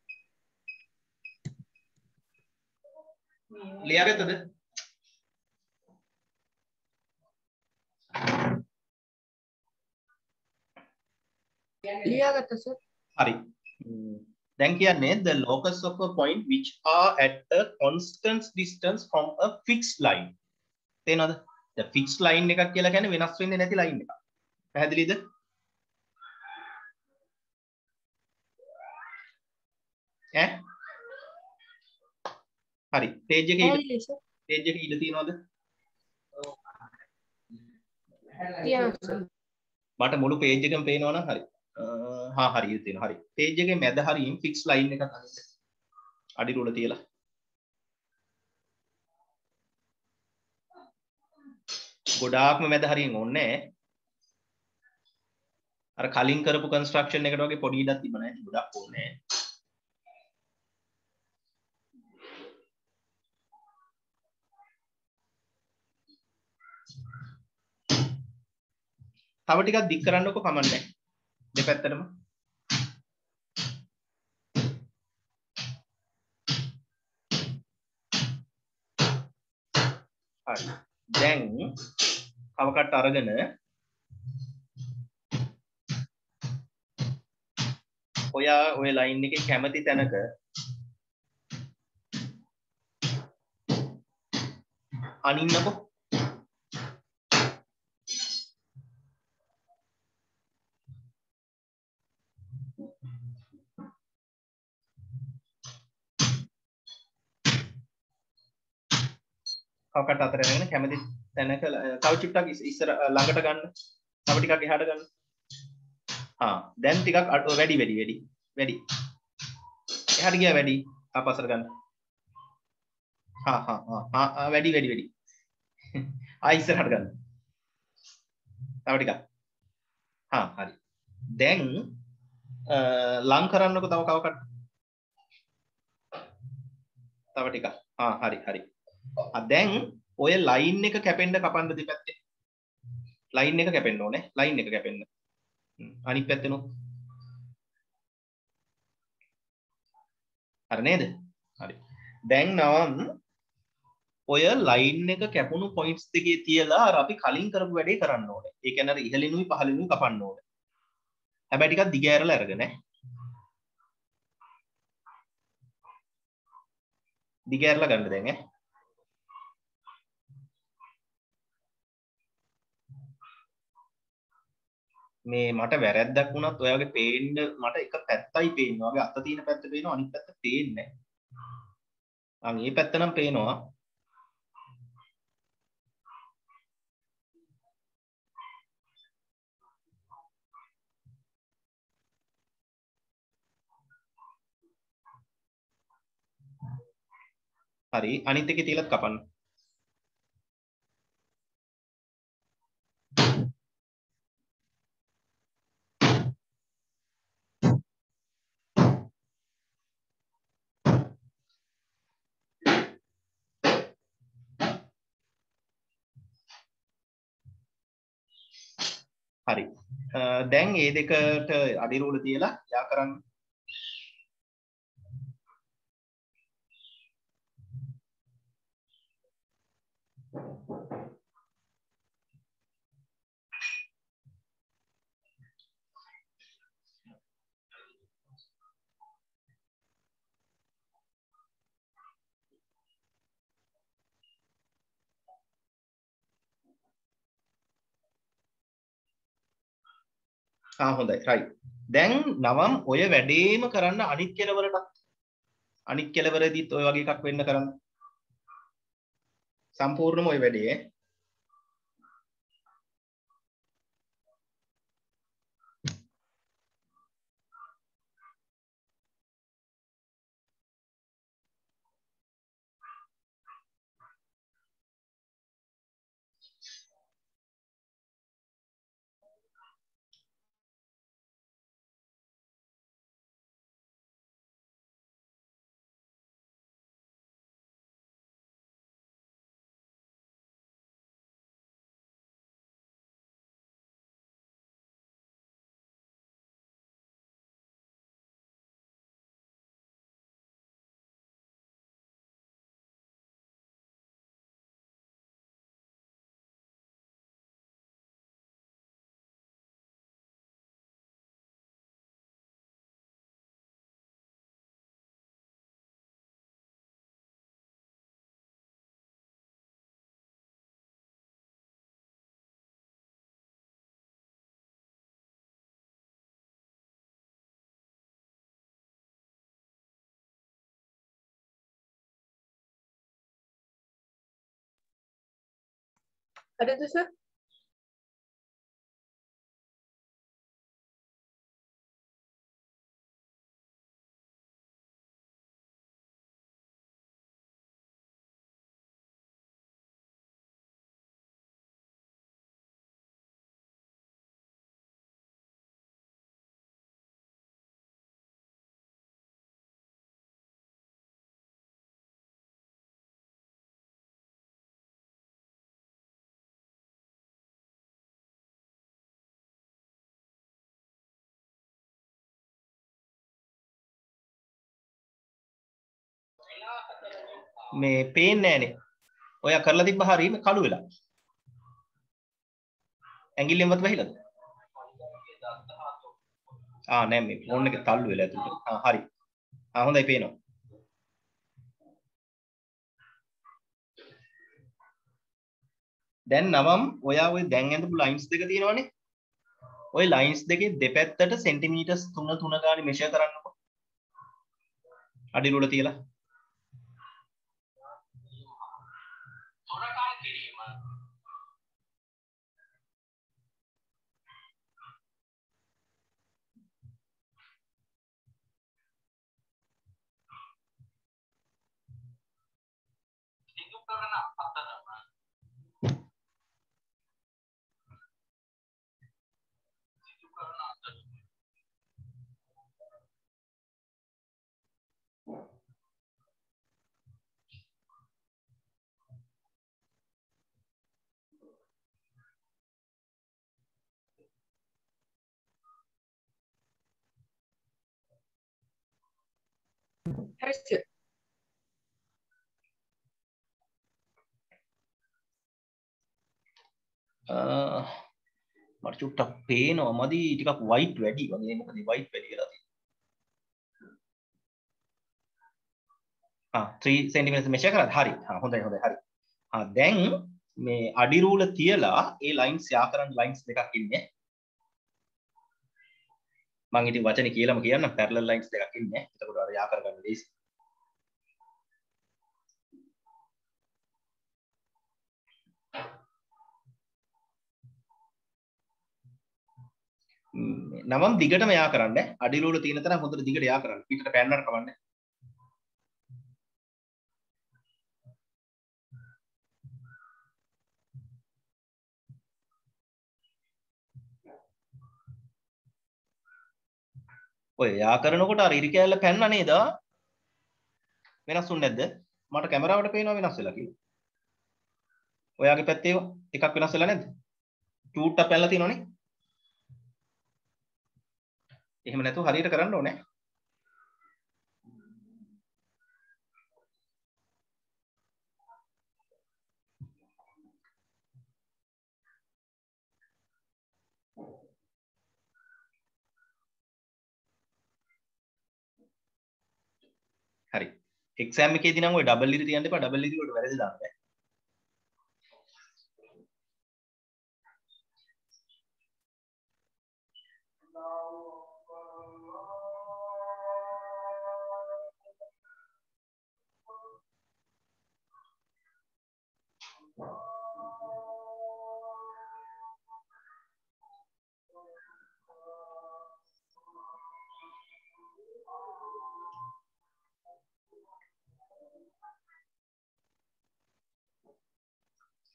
ලියාගත්තද? ලියාගත්තා සර්. හරි. දැන් කියන්නේ the locus of a point which are at a constant distance from a fixed line. තේනවද? the fixed line එකක් කියලා කියන්නේ වෙනස් වෙන්නේ නැති line එකක්. පැහැදිලිද? ඈ? හරි. page එකේ ඉඳ තියනවද? තියනවා සර්. මට මුළු page එකම පේනවා නම් හරි. හරි ඉඳ තියෙනවා. හරි. page එකේ මැද හරියින් fixed line එකක් අනිත් අඩි රුල තියලා. ගොඩාක්ම මැද හරියෙන් ඕනේ නැහැ. අර කලින් කරපු construction එකට වගේ පොඩි ඉඩක් තිබුණා නේද? ගොඩක් ඕනේ නැහැ. තව ටිකක් දික් කරන්නකො කමන්නේ. දෙපැත්තටම. හරි. දැන් කවකට අරගෙන ඔයා ඔය ලයින් එකේ කැමති තැනක අනින්නකො. කවකට අතර යනගෙන කැමති තැනක තව චුට්ටක් ඉස්සර ළඟට ගන්න. තව ටිකක් එහාට ගන්න. දැන් ටිකක් වැඩි. එහාට ගියා වැඩි. ආපස්සට ගන්න. වැඩි. ඉස්සරහට ගන්න. තව ටිකක්. හරි. දැන් ලං කරන්නකො තව කවකට. තව ටිකක්. හරි. දැන් ඔය ලයින් එක කැපෙන්න කපන්න දෙපැත්තේ. ලයින් එක කැපෙන්න ඕනේ. ලයින් එක කැපෙන්න. අනිත් පැත්තේ නෝ. හරි නේද? හරි. දැන් නම් ඔය ලයින් එක කැපුණු පොයින්ට්ස් දෙකේ තියලා අර අපි කලින් කරපු වැඩේ කරන්න ඕනේ. ඒ කියන්නේ අර ඉහළිනුයි පහළිනුයි කපන්න ඕනේ. හැබැයි ටිකක් දිග ඇරලා අරගෙන දිග ඇරලා ගන්න දැන් ඈ. මේ මට වැරැද්දක් වුණත් ඔයාගේ පේන්න මට එක පැත්තයි පේන්නේ. ඔයාගේ අත තියෙන පැත්ත පේනවා අනිත් පැත්ත පේන්නේ නැහැ. මේ පැත්ත නම් පේනවා. හරි අනිත් එකේ තියලත් කපන්න. හරි. දැන් මේ දෙකට අඩිරුවල තියලා යා කරන්න. හොඳයි right. දැන් නවම් ඔය වැඩේම කරන්න අනිත් කෙලවරටත්. අනිත් කෙලවරදීත් ඔය වගේ එකක් වෙන්න කරන්න. සම්පූර්ණම ඔය වැඩේ. හරිද සර්? මේ පේන්නේ නැහනේ. ඔයා කරලා තිබ්බ හරියම කළු වෙලා. ඇඟිල්ලෙන්වත් වැහිලාද? නෑ මේ ෆෝන් එක තල්ලු වෙලා ඇතුළට. හරි. හොඳයි පේනවා. දැන් නවම් ඔයා ওই දැන් ඇඳපු ලයින්ස් දෙක තියෙනවනේ. ওই ලයින්ස් දෙකේ දෙපැත්තට සෙන්ටිමීටර්ස් 3 ගානේ මෙෂර් කරන්නකො. අඩිරුවල තියලා. හරි සර්. මට චුට්ටක් පේනවා මදි ටිකක් වයිට් වැඩි වගේ මොකද වයිට් වැඩි කියලා තියෙනවා. 3 cm measure කරලා හරි. හොඳයි හරි. දැන් මේ අඩි රූල තියලා ඒ ලයින්ස් යා කරන්න ලයින්ස් දෙකක් ඉන්නේ. මම ඉතින් වචනේ කියලාම කියන්නම් පැරලල් ලයින්ස් දෙකක් ඉන්නේ. එතකොට අර යා කරගන්න ලේසි. නවම් දිගටම යා කරන්න. අඩි රූල තියෙන තරම් හොඳට දිගට යා කරන්න. පිටට පැන්නට කවන්නේ. ඔය යා කරනකොට අර ඉරි කෑල්ල පැන්න නේද? වෙනස්ුන්නේ නැද්ද? මට කැමරාවට පේනවා වෙනස් වෙලා කියලා. ඔයාගේ පැත්තේ එකක් වෙනස් වෙලා නැද්ද? චූට්ටක් පැනලා තියෙනවනේ. එහෙම නැතුව හරියට කරන්න ඕනේ. හරි. එක්සෑම් එකේදී නම් ඔය ඩබල් ඉරි තියන්න එපා. ඩබල් ඉරි වලට වැරදි දාන්න බෑ.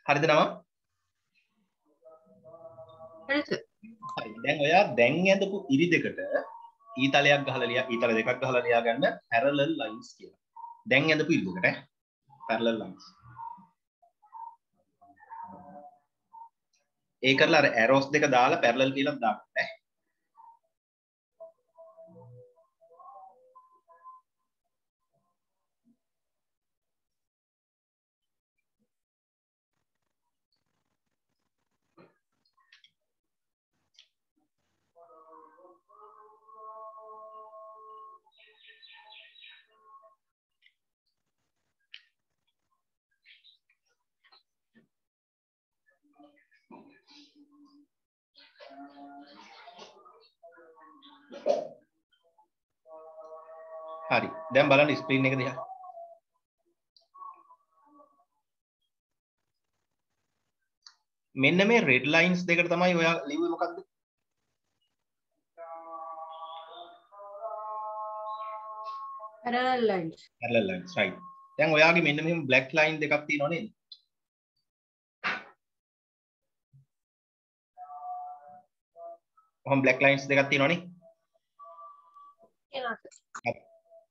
හරිද නම? හරිද? හරි. දැන් ඔයා දැන් ඇඳපු ඉරි දෙකට ඊතලයක් ගහලා ඊතල දෙකක් ගහලා ලියා ගන්න parallel lines කියලා. දැන් ඇඳපු ඉරි දෙකට parallel lines. ඒ කරලා අර arrows දෙක දාලා parallel කියලා දාන්න. හරි. දැන් බලන්න ස්ක්‍රීන් එක දිහා. මෙන්න මේ red lines දෙකට තමයි ඔයා ලිව්වේ මොකද්ද? parallel lines. Parallel lines, right. දැන් ඔයාගේ මෙන්න මෙහෙම black line දෙකක් තියෙනව නේද? ඔහොම black lines දෙකක් තියෙනවනේ.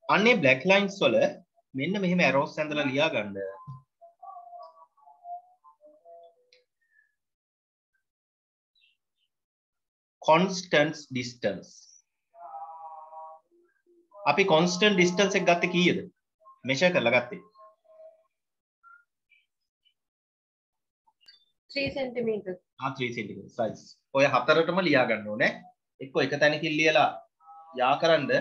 අන්නේ black lines වල මෙන්න මෙහෙම arrows ඇඳලා ලියා ගන්න. constant distance. අපි constant distance එක ගත්තේ කීයද? measure කරලා ගත්තේ. 3 cm. 3 cm size. ඔය හතරටම ලියා ගන්න ඕනේ. එක්ක එක තැනකින් ලියලා යා කරන්ද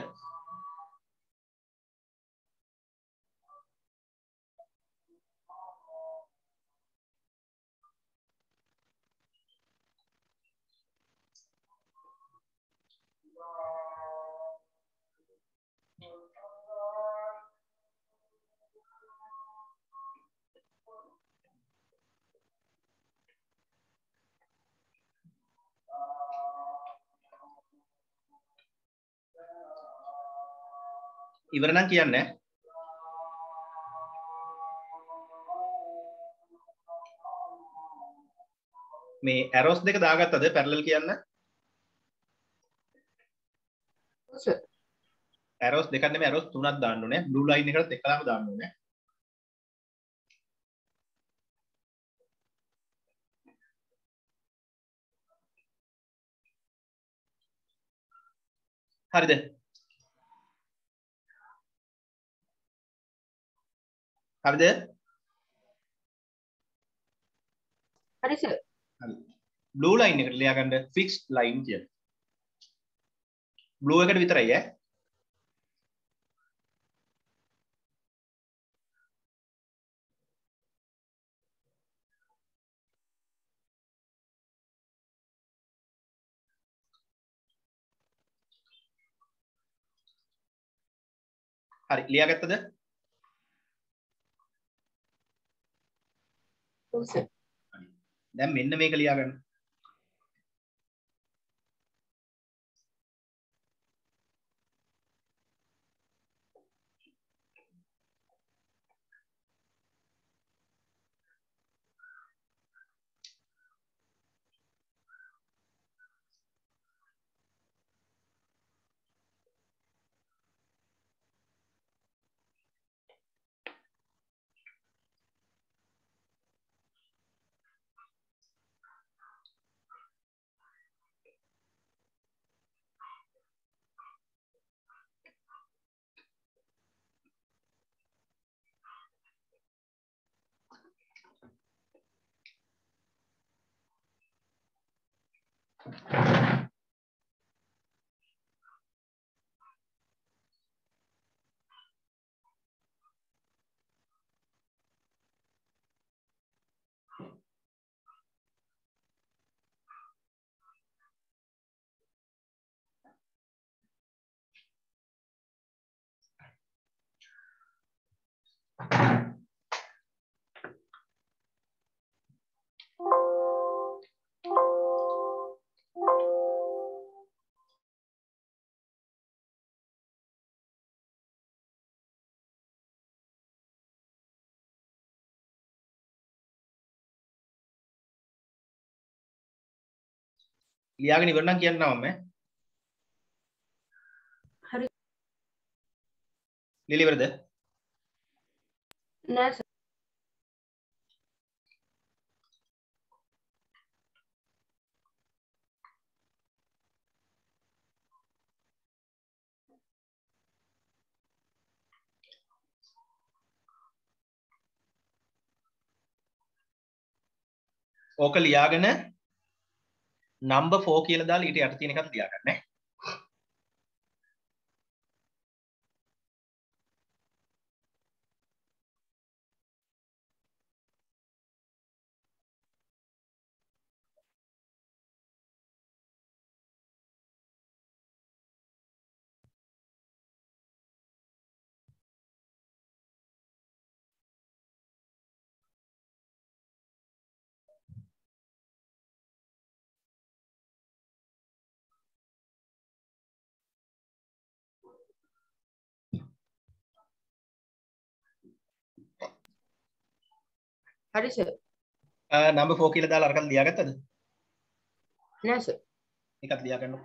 ඉවර නම් කියන්නේ මේ arrows දෙක දාගත්තද parallel කියන්න? arrows දෙකක් නෙමෙයි arrows තුනක් දාන්න ඕනේ. blue line එකට එකලාම දාන්න ඕනේ. හරිද? හරිද? හරි සර්. හරි. blue line එකට ලියා ගන්න fixed line කියලා. blue එකට විතරයි ඈ. හරි ලියාගත්තද? ඔව් සර්. හරි. දැන් මෙන්න මේක ලියාගන්න. ලියාගෙන ඉවර නම් කියන්නම් මම. හරි. ලියලා ඉවරද? නෑ සර්. ඕක ලියාගෙන number 4 කියලා දාලා ඊට යට තියෙන එකත් ලියාගන්න ඈ. හරි සර්. number 4 කියලා දාලා අරකට ලියාගත්තද? නෑ සර්. ඒකත් ලියාගන්න.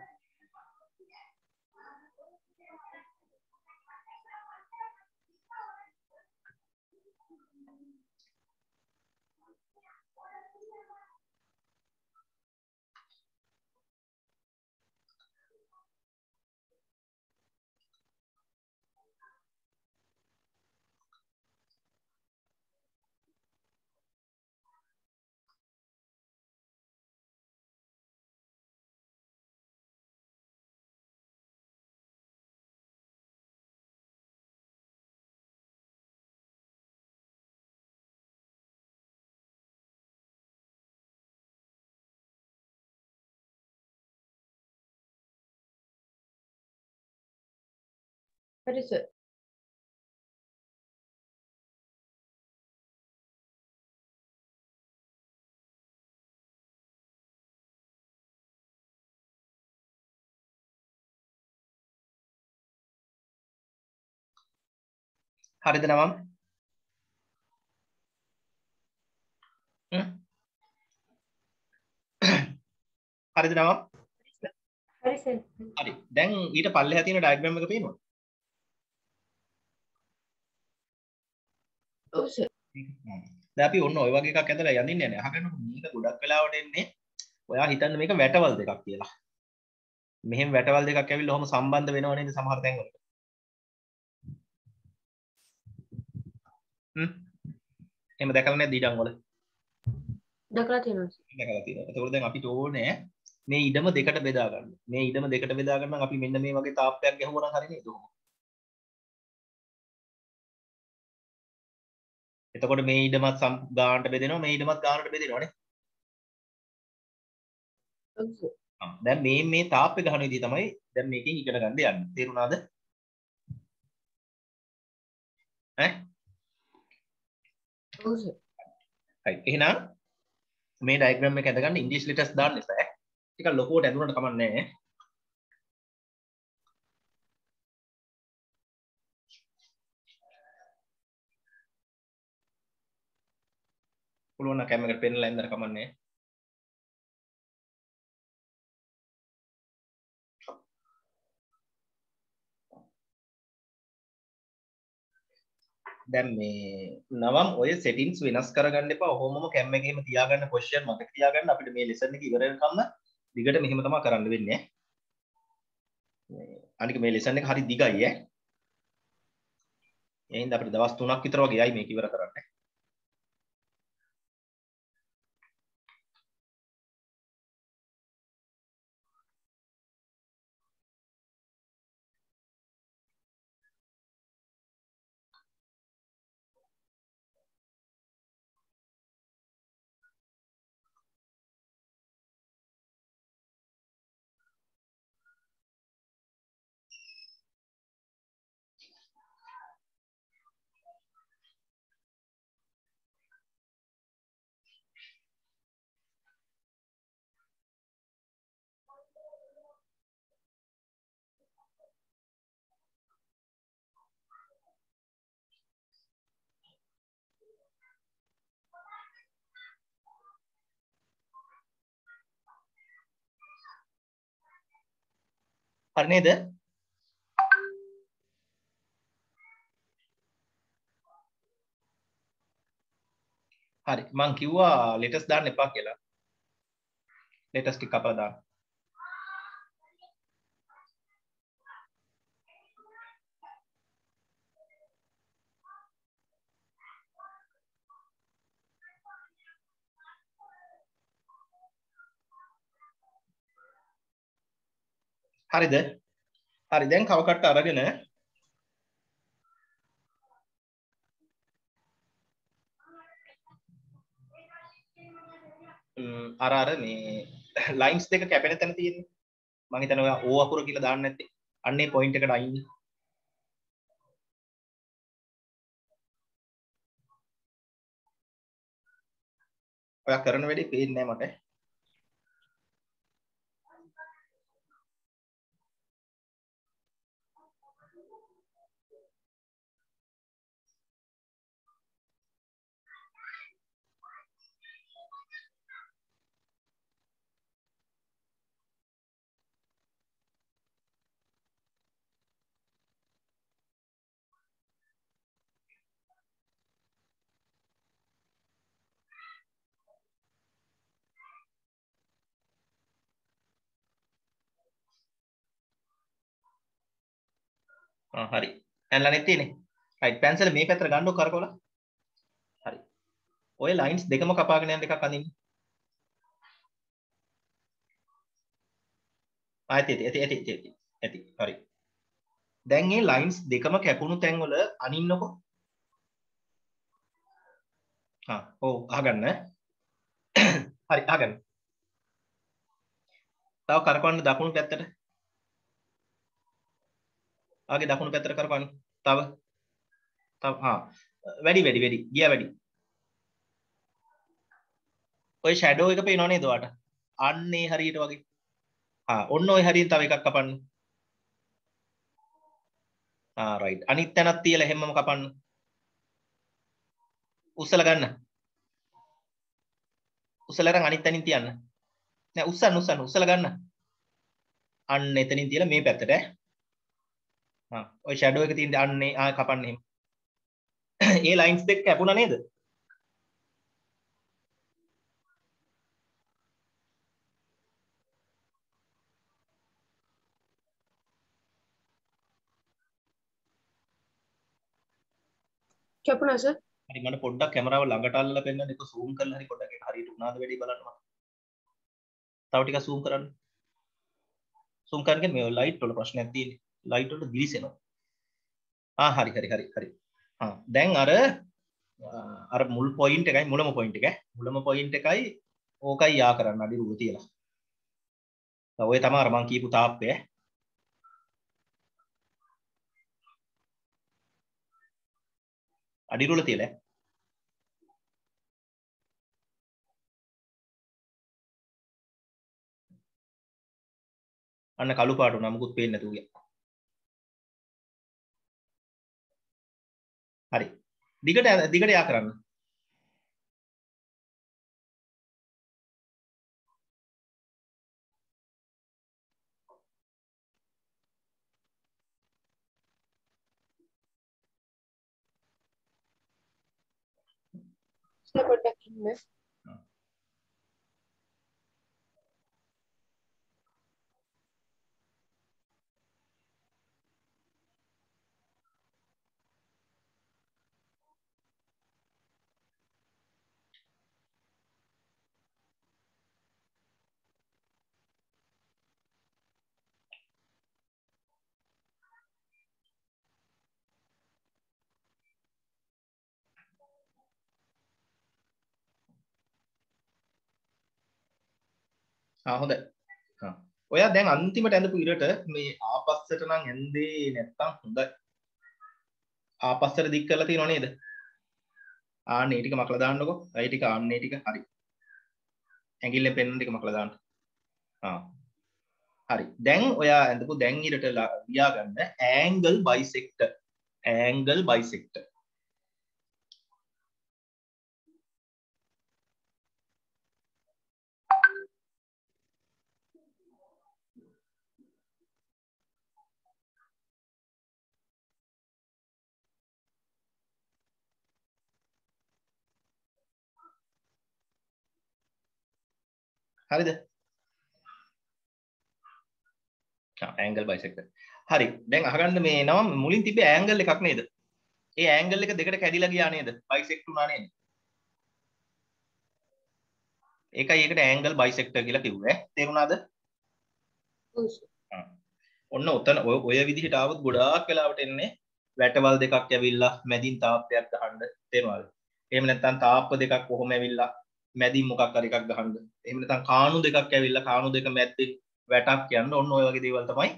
හරි සර්. හරිද නවම්? හරිද නවම්? හරි සර්. හරි. දැන් ඊට පල්ලෙහා තියෙන ඩයග්‍රෑම් එක පේනවද? ඔව් සර්. දැන් අපි ඔන්න ඔය වගේ එකක් ඇදලා යන්නේ නැහැ. අහගන්න මේක ගොඩක් වෙලාවට එන්නේ ඔයා හිතන්න මේක වැටවල් දෙකක් කියලා. මෙහෙම වැටවල් දෙකක් ඇවිල්ලා ඔහොම සම්බන්ධ වෙනව නේද සමහර තැන්වල. එහෙම දැකලා නැද්ද ඊඩම් වල? දැකලා තියෙනවා සර්. දැකලා තියෙනවා. ඒකෝර දැන් අපිට ඕනේ මේ ඉඩම දෙකට බෙදා ගන්න. මේ ඉඩම දෙකට බෙදා ගන්න නම් අපි මෙන්න මේ වගේ තාප්පයක් ගැහුවා නම් හරි නේද? එතකොට මේ ඉඩමත් ගානට බෙදෙනවා මේ ඉඩමත් ගානට බෙදෙනවානේ. ඔව් සර්. දැන් මේ තාප්පේ ගහන විදිහ තමයි දැන් මේකෙන් ඉගෙන ගන්න යන්නේ. තේරුණාද? ඈ ඔව් සර්. right එහෙනම් මේ ඩයග්‍රෑම් එක ඇඳගන්න ඉංග්‍රීසි letters දාන්න එපා ඈ ටිකක් ලොකුවට ඇඳුනට කමක් නැහැ පුළුවන් නම් කැම එකට පෙන්නලා ඇඳලා කමක් නැහැ දැන් මේ නවම් ඔය settings වෙනස් කරගන්න එපා. ඔහොමම කැම් එකේම තියාගන්න position මතක තියාගන්න අපිට මේ lesson එක ඉවර වෙනකම්ම දිගට මෙහෙම තමයි කරන්න වෙන්නේ. අනික මේ lesson එක හරි දිගයි ඈ. ඒ හින්දා අපිට දවස් 3ක් විතර වගේ යයි මේක ඉවර කරන්න. හරි නේද? හරි මං කිව්වා letters දාන්න එපා කියලා. letters ටික කපලා දාන්න. හරිද? හරි දැන් කව කට්ට අරගෙන අර මේ ලයින්ස් දෙක කැපෙන තැන තියෙන්නේ. මම හිතනවා ඔයා O අකුර කියලා දාන්න නැත්තේ. අන්නේ පොයින්ට් එකට අයින්. ඔයා කරන වැඩේ පේන්නේ නැහැ මට. හරි. ඇනලා නෙත් තියෙන්නේ. රයිට් පැන්සල මේ පැත්තට ගන්නකො කරකවලා. හරි. ඔය ලයින්ස් දෙකම කපාගෙන යන එකක් අඳින්න. ඇති. හරි. දැන් මේ ලයින්ස් දෙකම කැපුණු තැන් වල අනින්නකො. ඔව් අහගන්න. හරි අහගන්න. තව කරකවන්න දකුණු පැත්තට. ආගේ දකුණු පැත්තට කරකවන්න. තව වැඩි ගියා වැඩි. ඔය ෂැඩෝ එක පේනව නේද ඔයාට? අන්නේ හරියට වගේ. ඔන්න ඔය හරියට තව එකක් කපන්න. රයිට්. අනිත් තැනක් තියලා හැමම කපන්න. උස්සලා ගන්න. උස්සලා අරන් අනිත් තැනින් තියන්න. නෑ උස්සලා ගන්න. අන්න එතනින් තියලා මේ පැත්තට ඔය ෂැඩෝ එක තියෙන අන්නේ කපන්න එහෙම. ඒ ලයින්ස් දෙක කැපුණා නේද? කැපුණා සර්. හරි මට පොඩ්ඩක් කැමරාව ළඟට අල්ලලා පෙන්නන්න ඒක zoom කරලා හරි පොඩ්ඩක් ඒක හරියට උනාද වැඩි බලන්න මම. තව ටිකක් zoom කරන්න. zoom කරගෙන මේ ලයිට් වල ප්‍රශ්නයක් තියෙන්නේ. ලයිට් වල දිලිසෙනවා. හරි. දැන් අර මුල් පොයින්ට් එකයි මුලම පොයින්ට් එක. මුලම පොයින්ට් එකයි ඕකයි යා කරන්න අඩි රුව තියලා. ඔය තමයි අර මං කියපු තාප්පය. අඩිරුල තියලා අන්න කළු පාට උනා මුකුත් පේන්නේ නැතුව ගියා. හරි. දිගට යා කරන්න. සර් පොඩ්ඩක් ඉන්න. හොඳයි. ඔයා දැන් අන්තිමට ඇඳපු ඉරට මේ ආපස්සට නම් ඇඳේ නැත්තම් හොඳයි. ආපස්සට දික් කරලා තියෙනව නේද? ආන්නේ ටික මකලා දාන්නකො. ඒ ටික ආන්නේ ටික හරි. ඇඟිල්ලෙන් පෙන්නන ටික මකලා දාන්න. හරි. දැන් ඔයා ඇඳපු දැන් ඉරට ලියා ගන්න angle bisector. angle bisector. හරිද? angle bisector. හරි. දැන් අහගන්න මේ නම මුලින් තිබ්බේ angle එකක් නේද? ඒ angle එක දෙකට කැඩිලා ගියා නේද? bisect වුණා නේද? ඒකයි ඒකට angle bisector කියලා කිව්වේ. තේරුණාද? ඔව් සර්. ඔන්න ඔතන ඔය විදිහට ආවොත් ගොඩාක් වෙලාවට එන්නේ වැටවල් දෙකක් ඇවිල්ලා මැදින් තාප්පයක් ගහන්න. තේරුණාද? එහෙම නැත්නම් තාප්ප දෙකක් කොහොම ඇවිල්ලා මැදින් මොකක් හරි එකක් ගහන්න. එහෙම නැත්නම් කාණු දෙකක් ඇවිල්ලා කාණු දෙක මැද්දේ වැටක් යන්න. ඔන්න ඔය වගේ දේවල් තමයි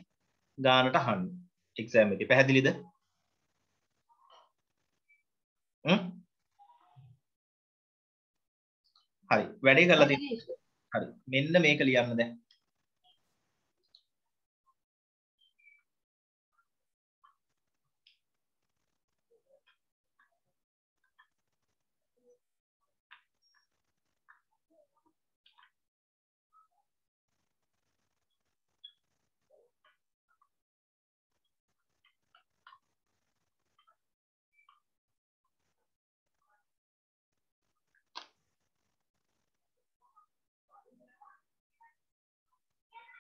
ගානට අහන්නේ. එක්සෑම් එකේ. පැහැදිලිද? හරි. වැඩේ කරලා තියෙනවා. හරි. මෙන්න මේක ලියන්න දැන්.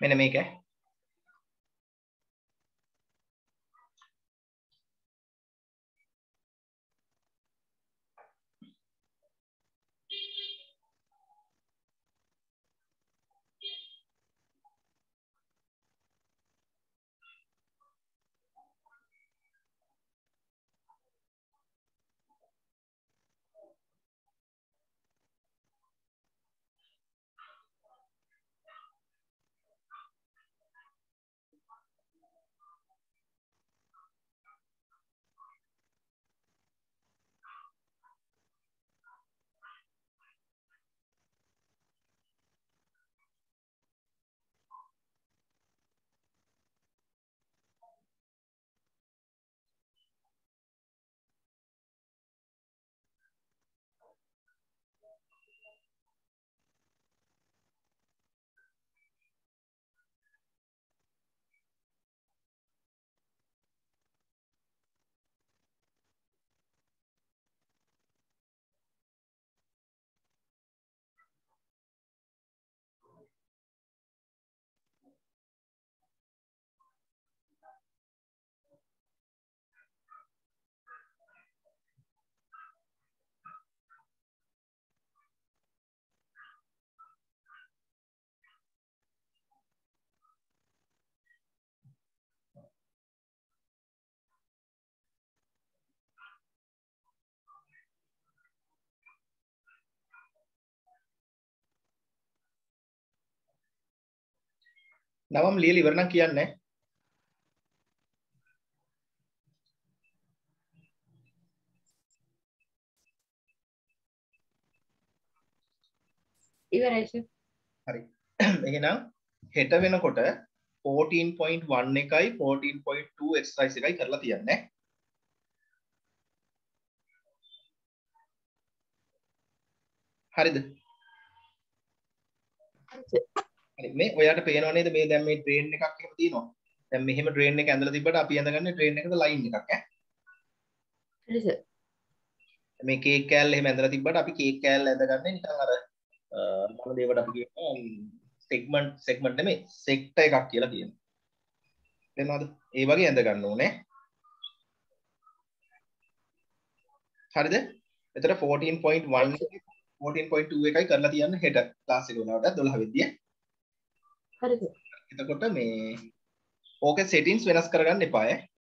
මෙන්න මේක. නවම් ලියලා ඉවර නම් කියන්නේ. ඉවරයි සර්. හරි. එහෙනම් හෙට වෙනකොට 14.1 එකයි 14.2 එක්සර්සයිස් එකයි කරලා තියන්නේ. හරිද? හරි. මේ ඔයාලට පේනව නේද මේ දැන් මේ ට්‍රේන් එකක් එහෙම තියෙනවා. දැන් මෙහෙම ට්‍රේන් එක ඇඳලා තිබ්බට අපි ඇඳගන්නේ ට්‍රේන් එකක ලයින් එකක් ඈ. හරි සර්. මේ කේක් කෑල්ල එහෙම ඇඳලා තිබ්බට අපි කේක් කෑල්ල ඇඳගන්නේ නිකන් අර මොන දේවට අපි කියනවා සෙග්මන්ට් නෙමෙයි සෙක්ටර් එකක් කියලා කියනවා. තේරෙනවද? ඒ වගේ ඇඳ ගන්න ඕනේ. හරිද? එතන 14.1 14.2 එකයි කරලා තියන්න හෙට ක්ලාස් එක වලට 12 වෙද්දී. හරි සර්. එතකොට මේ ඕකේ settings වෙනස් කරගන්න එපා ඈ.